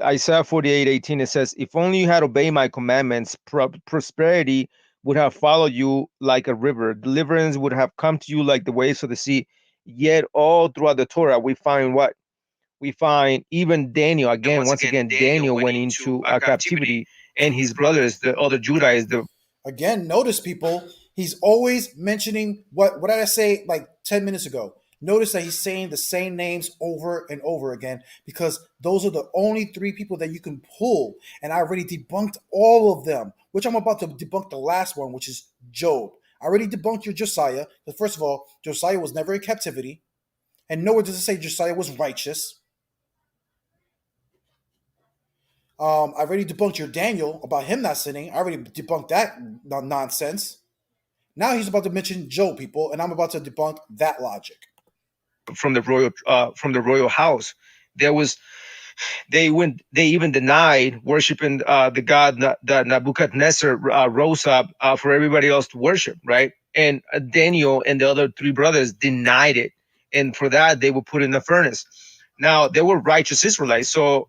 Isaiah 48:18, it says, "If only you had obeyed my commandments, prosperity would have followed you like a river. Deliverance would have come to you like the waves of the sea." Yet all throughout the Torah, we find what? We find even Daniel, again, once again, Daniel went into captivity, and his brothers, the other Judah, the. Again, notice, people, he's always mentioning what did I say like 10 minutes ago? Notice that he's saying the same names over and over again because those are the only three people that you can pull. And I already debunked all of them, which I'm about to debunk the last one, which is Job. I already debunked your Josiah. But first of all, Josiah was never in captivity. And nowhere does it say Josiah was righteous. I already debunked your Daniel about him not sinning. I already debunked that nonsense. Now he's about to mention Job, people, and I'm about to debunk that logic. From the royal house, there was they even denied worshiping the god that Nebuchadnezzar rose up for everybody else to worship, right? And Daniel and the other three brothers denied it, and for that they were put in the furnace. Now they were righteous Israelites, so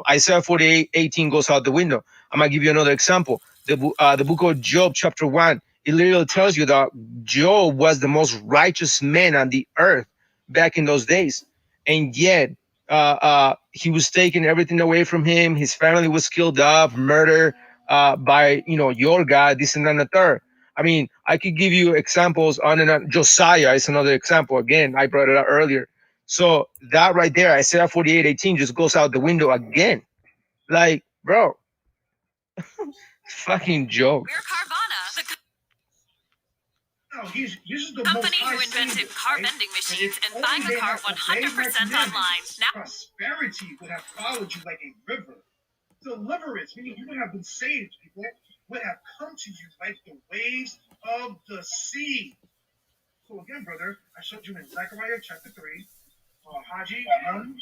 Isaiah 48:18 goes out the window. I'm gonna give you another example. The book of Job, chapter 1, it literally tells you that Job was the most righteous man on the earth back in those days, and yet he was taking everything away from him. His family was killed off, murdered by your God, this and that and the third. I mean, I could give you examples on and on. Josiah is another example. Again, I brought it up earlier. So that right there, Isaiah 48:18 just goes out the window again. Like, bro, fucking joke. We're Carvana, the No, he's this is the company most high who invented Savior, car right? vending And machines if and only buying a they car had obeyed my 100% commandments, online. Now, prosperity would have followed you like a river. Deliverance, meaning you would have been saved, people, would have come to you like the waves of the sea. So again, brother, I showed you in Zephaniah chapter 3, Haji 1.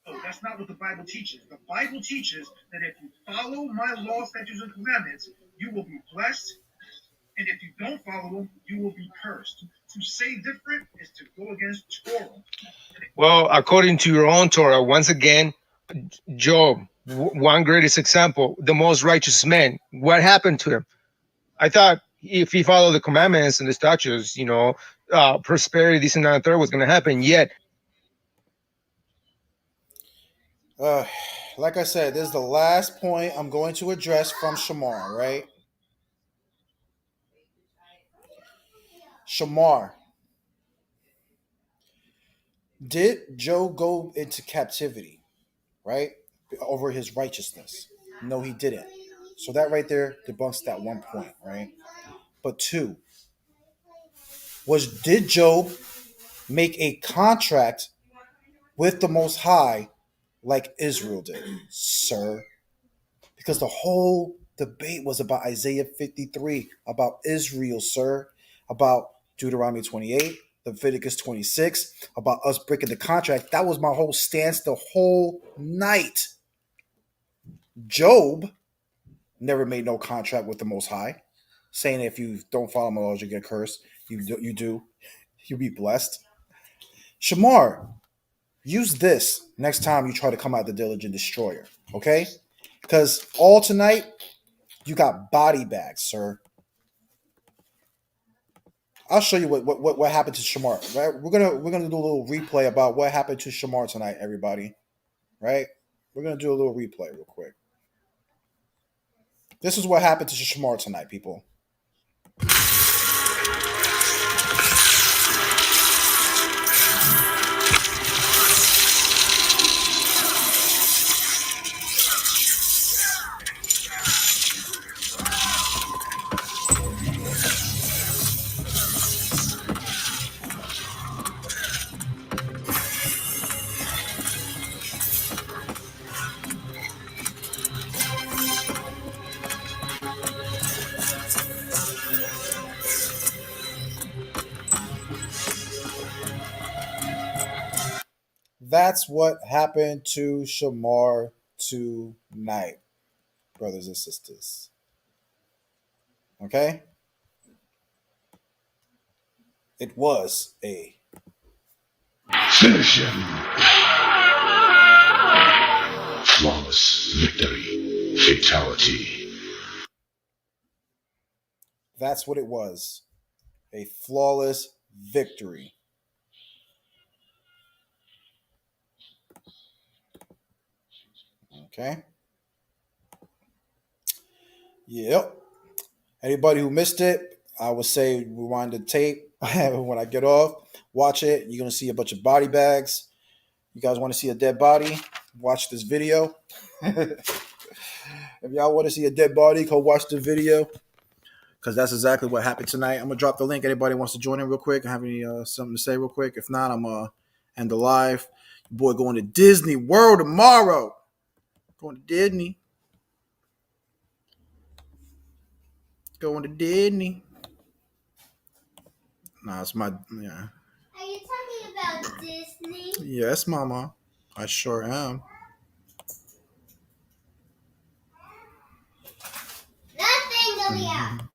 No, that's not what the Bible teaches. The Bible teaches that if you follow my law, statutes, and commandments, you will be blessed. And if you don't follow them, you will be cursed. To say different is to go against Torah. Well, according to your own Torah, once again, Job, one greatest example, the most righteous man. What happened to him? I thought if he followed the commandments and the statutes, prosperity, this and that and third was going to happen. Yet, Uh, like I said, this is the last point I'm going to address from Shamar, right? Shamar, did Job go into captivity, right? Over his righteousness? No, he didn't. So that right there debunks that one point, right? But two, did Job make a contract with the Most High like Israel did, sir? Because the whole debate was about Isaiah 53, about Israel, sir, about Deuteronomy 28, Leviticus 26, about us breaking the contract. That was my whole stance the whole night. Job never made no contract with the Most High, saying if you don't follow my laws, you get cursed. You do. You'll be blessed. Shamar, use this next time you try to come out the diligent destroyer, okay? Because all tonight, you got body bags, sir. I'll show you what happened to Shamar. Right? We're gonna do a little replay about what happened to Shamar tonight, everybody. Right? We're gonna do a little replay real quick. This is what happened to Shamar tonight, people. That's what happened to Shamar tonight, brothers and sisters. Okay? It was a Finish him. Flawless victory. Fatality. that's what it was. A flawless victory. Okay? Yep. Anybody who missed it, I would say rewind the tape when I get off. Watch it. You're gonna see a bunch of body bags. You guys want to see a dead body? Watch this video. If y'all want to see a dead body, go watch the video. Because that's exactly what happened tonight. I'm gonna drop the link. Anybody wants to join in real quick? Have any something to say real quick? If not, I'm end the live. Your boy going to Disney World tomorrow. Going to Disney. Going to Disney. Nah, it's my yeah. Are you talking about Disney? Yes, Mama. I sure am. Nothing, Julia.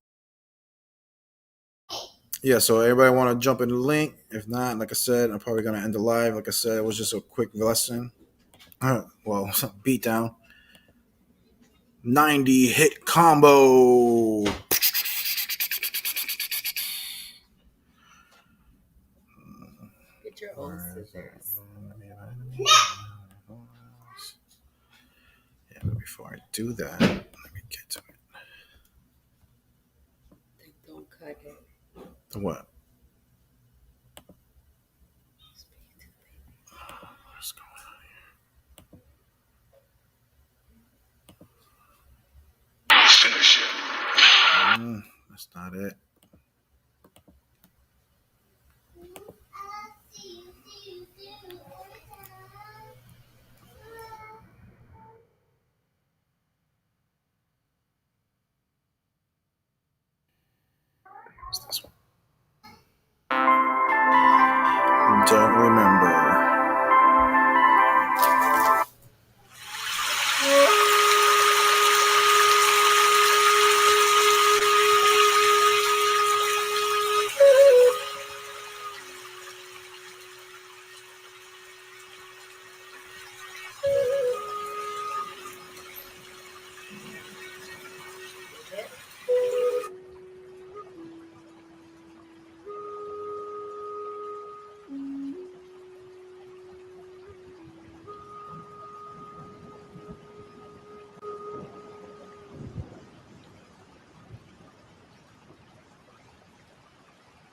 Yeah, so everybody want to jump in the link? If not, like I said, I'm probably gonna end the live. Like I said, it was just a quick lesson. Well, beat down. 90 hit combo. Get your own scissors. Yeah, but before I do that, let me get to it. Don't cut it. The what? What's going on here? Finish him. That's not it. What's this one? Don't remember.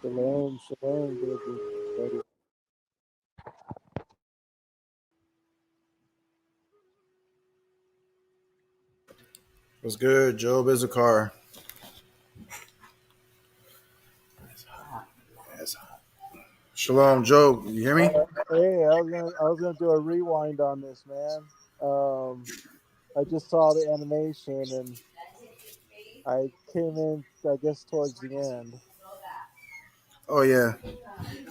Shalom, shalom, brother. Buddy. What's good, Job Issachar? Shalom, Job. You hear me? Hey, I was gonna do a rewind on this, man. Um, I just saw the animation and I came in, I guess, towards the end. Oh yeah.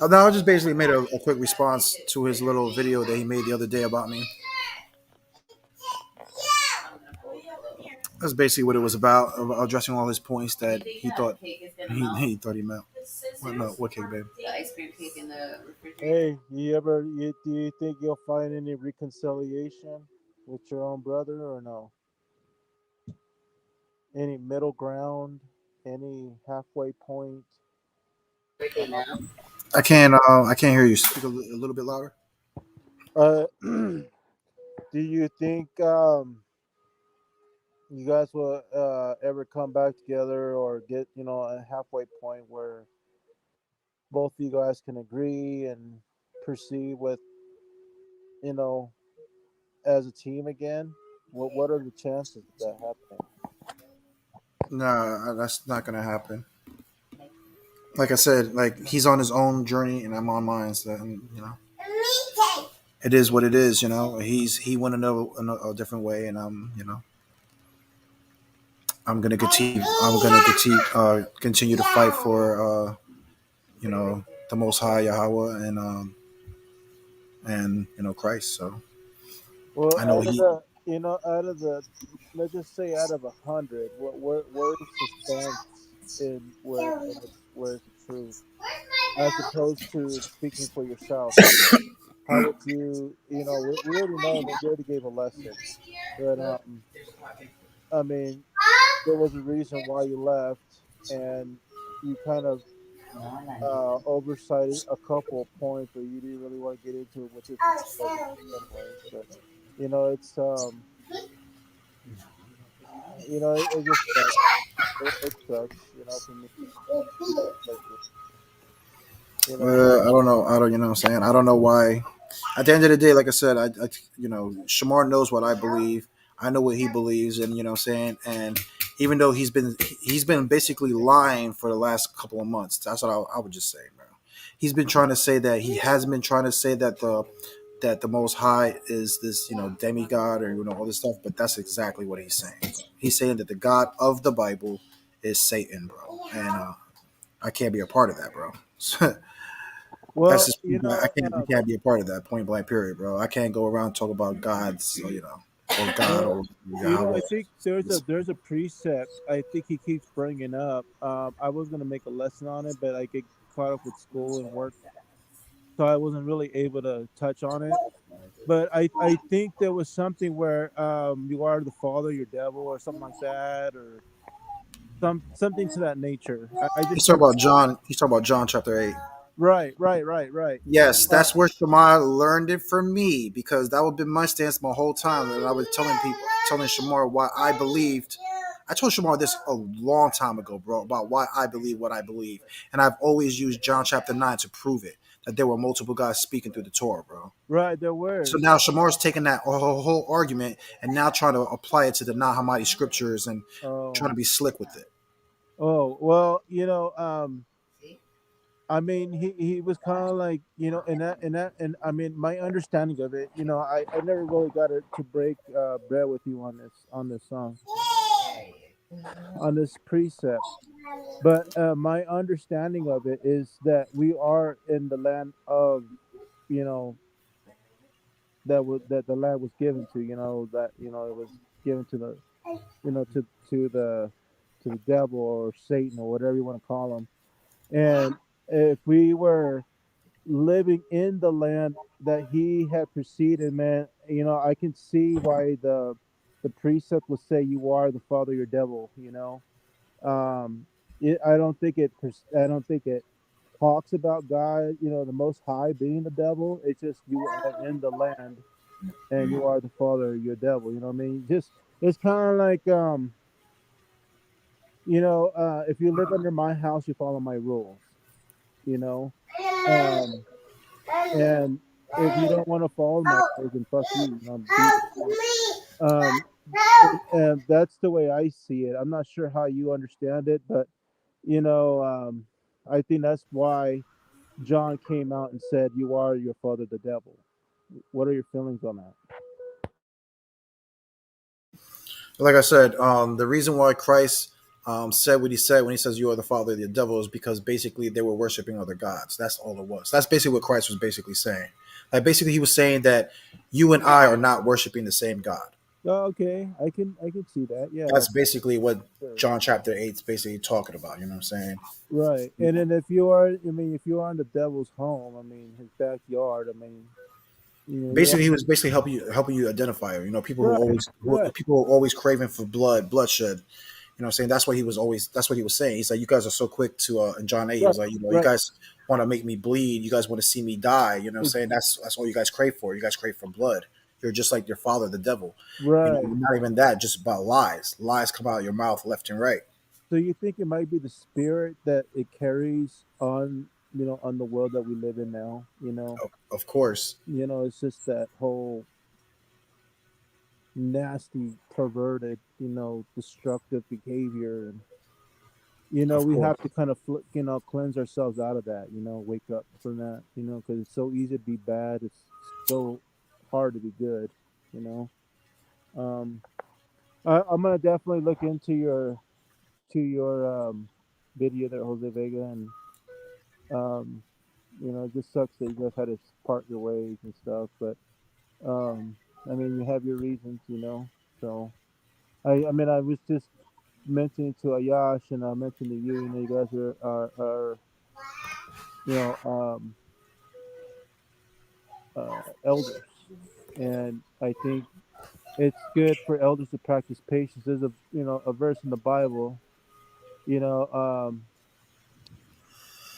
No, I just basically made a quick response to his little video that he made the other day about me. That's basically what it was about addressing all his points that he thought he meant. What, no, what cake, babe? The ice cream cake in the refrigerator. Hey, do you think you'll find any reconciliation with your own brother or no? Any middle ground? Any halfway point? I can't hear you. Speak a little bit louder. Do you think you guys will ever come back together or get a halfway point where both of you guys can agree and proceed with you know as a team again? What are the chances of that happening? Nah, that's not gonna happen. Like I said, like he's on his own journey and I'm on mine. So it is what it is. He went a different way, and I'm gonna continue to fight for the Most High Yahweh and Christ. So Well, I know out of he. the out of the, let's just say out of 100, where's the stance in where's the truth, as opposed to speaking for yourself? How would we already know, and you already gave a lesson, but I mean, there was a reason why you left, and you kind of oversighted a couple of points, but you didn't really want to get into it with this brother anyways. But it's it just sucks. It sucks, for me. Especially, you know. I don't know. I don't. You know what I'm saying? I don't know why. At the end of the day, like I said, Shamar knows what I believe. I know what he believes, and what I'm saying. And even though he's been basically lying for the last couple of months. That's what I would just say, bro. He's been trying to say that he has been trying to say that the Most High is this demigod or all this stuff, but that's exactly what he's saying. He's saying that the God of the Bible is Satan, bro, and I can't be a part of that, bro. That's Well, just I can't be a part of that point blank period, bro. I can't go around and talk about gods, or God well, or Yahweh. I think there's a precept I think he keeps bringing up. I was gonna make a lesson on it, but I get caught up with school and work, so I wasn't really able to touch on it. But I think there was something where you are the father, your devil, or something like that, or something to that nature. I just He's talking can't. about John. He's talking about John chapter 8. Right. Yes, Uh, that's where Shamar learned it from me because that would be my stance my whole time. And I was telling Shamar why I believed. I told Shamar this a long time ago, bro, about why I believe what I believe. And I've always used John chapter 9 to prove it, that there were multiple guys speaking through the Torah, bro. right, there were. So now Shamar's taking that whole argument and now trying to apply it to the Nag Hammadi scriptures and trying Oh, to be slick with it. well, I mean, he was kind of like, and I mean, my understanding of it, I never really got to break bread with you on this song, on this precept. But my understanding of it is that we are in the land of, you know, that the land was given to, that it was given to the, to the devil or Satan or whatever you want to call him. And if we were living in the land that he had preceded, man, I can see why the precept would say you are the father of your devil. Um, I don't think I don't think it talks about God, the Most High being the devil. It's just you are in the land and you are the father of your devil. You know what I mean? Just it's kind of like if you live under my house, you follow my rules. you know. Um, and if you don't want to follow my ways, then fuck you. You know, be the shit. Um, and that's the way I see it. I'm not sure how you understand it, but you know, I think that's why John came out and said, "You are your father, the devil." What are your feelings on that? Like I said, the reason why Christ said what he said when he says you are the father of the devil is because basically they were worshiping other gods. That's all it was. That's basically what Christ was basically saying. Like basically he was saying that you and I are not worshiping the same God. Oh, okay, I can see that. Yeah, That's basically what sure. John chapter 8 is basically talking about. You know what I'm saying? Right. And then if you are, I mean, if you are in the devil's home, I mean, his backyard, I mean, you know, you are. Basically, he was basically helping you identify. You know, Right. Right. people who are always craving for bloodshed. You know what I'm saying? That's what he was always that's what he was saying. He's like, you guys are so quick to in John 8, he Right. was like, you know, you Right. guys want to make me bleed, you guys want to see me die, you know what I'm Ex- saying? That's all you guys crave for. You guys crave for blood. You're just like your father, the devil. You know, Right. not even that, just about lies. Lies come out of your mouth left and right. So you think it might be the spirit that it carries on, you know, on the world that we live in now, you know? Of course. You know, it's just that whole nasty, perverted, you know, destructive behavior, and you know, Of we course. have to kind of you know, cleanse ourselves out of that, you know, wake up from that, you know, because it's so easy to be bad, it's so hard to be good, you know. um I'm gonna definitely look into your video there, Jose Vega, and um you know, it just sucks that you guys had to part your ways and stuff, but um I mean, you have your reasons, you know. So I mean, I was just mentioning to Ayash, and I mentioned to you, you know, you guys are you know, elders, and I think it's good for elders to practice patience. There's a, you know, a verse in the Bible, you know,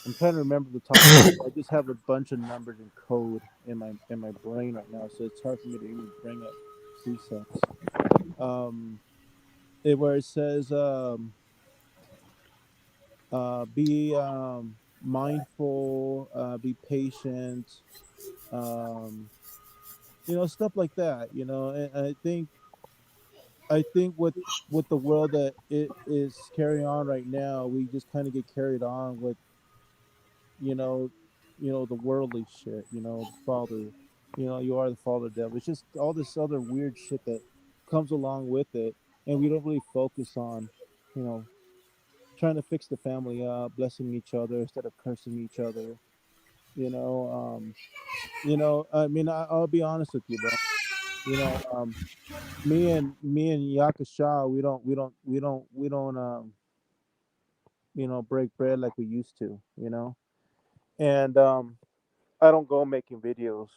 I'm trying to remember the top. I just have a bunch of numbers and code in my brain right now, so it's hard for me to even bring up precepts. Um, where it says, be mindful, be patient, um, you know, stuff like that. You know, and I think with the world that it is carrying on right now, we just kind of get carried on with, you know, the worldly shit. You know, the father, you know, you are the father devil. It's just all this other weird shit that comes along with it, and we don't really focus on, you know, trying to fix the family up, blessing each other instead of cursing each other. You know, I mean, I'll be honest with you, bro. You know, me and Yakasha, we don't you know, break bread like we used to, you know. And I don't go making videos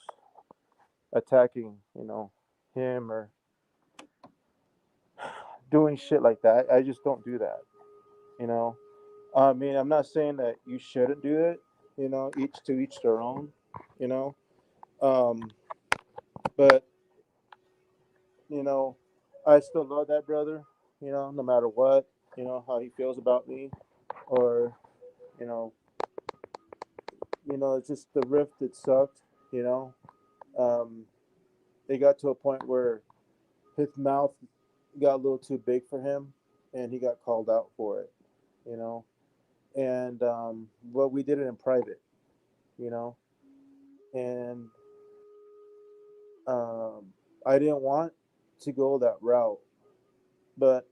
attacking, you know, him or doing shit like that. I just don't do that, you know. I mean, I'm not saying that you shouldn't do it, you know, each to each their own, you know. Um, but you know, I still love that brother, you know, no matter what, you know, how he feels about me, or you know, it's just the rift that sucked, you know. Um, it got to a point where his mouth got a little too big for him, and he got called out for it, you know. And well, we did it in private, you know, and um, I didn't want to go that route, but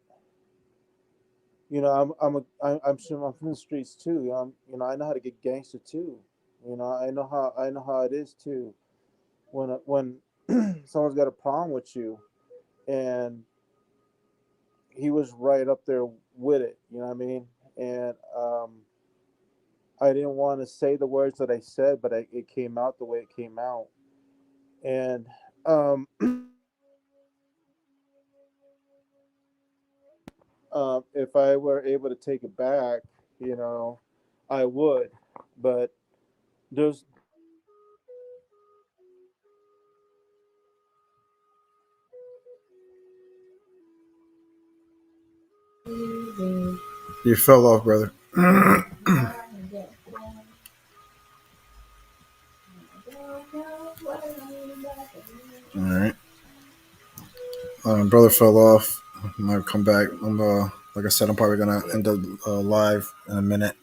you know, I'm sure I'm from the streets too. You know, I know how to get gangster too. You know, I know how it is too. When someone's got a problem with you, and he was right up there with it. You know what I mean? And I didn't want to say the words that I said, but it came out the way it came out. And um, if I were able to take it back, you know, I would. But there's You fell off, brother. All right. Brother fell off. Might come back. Like I said, I'm probably gonna end up live in a minute.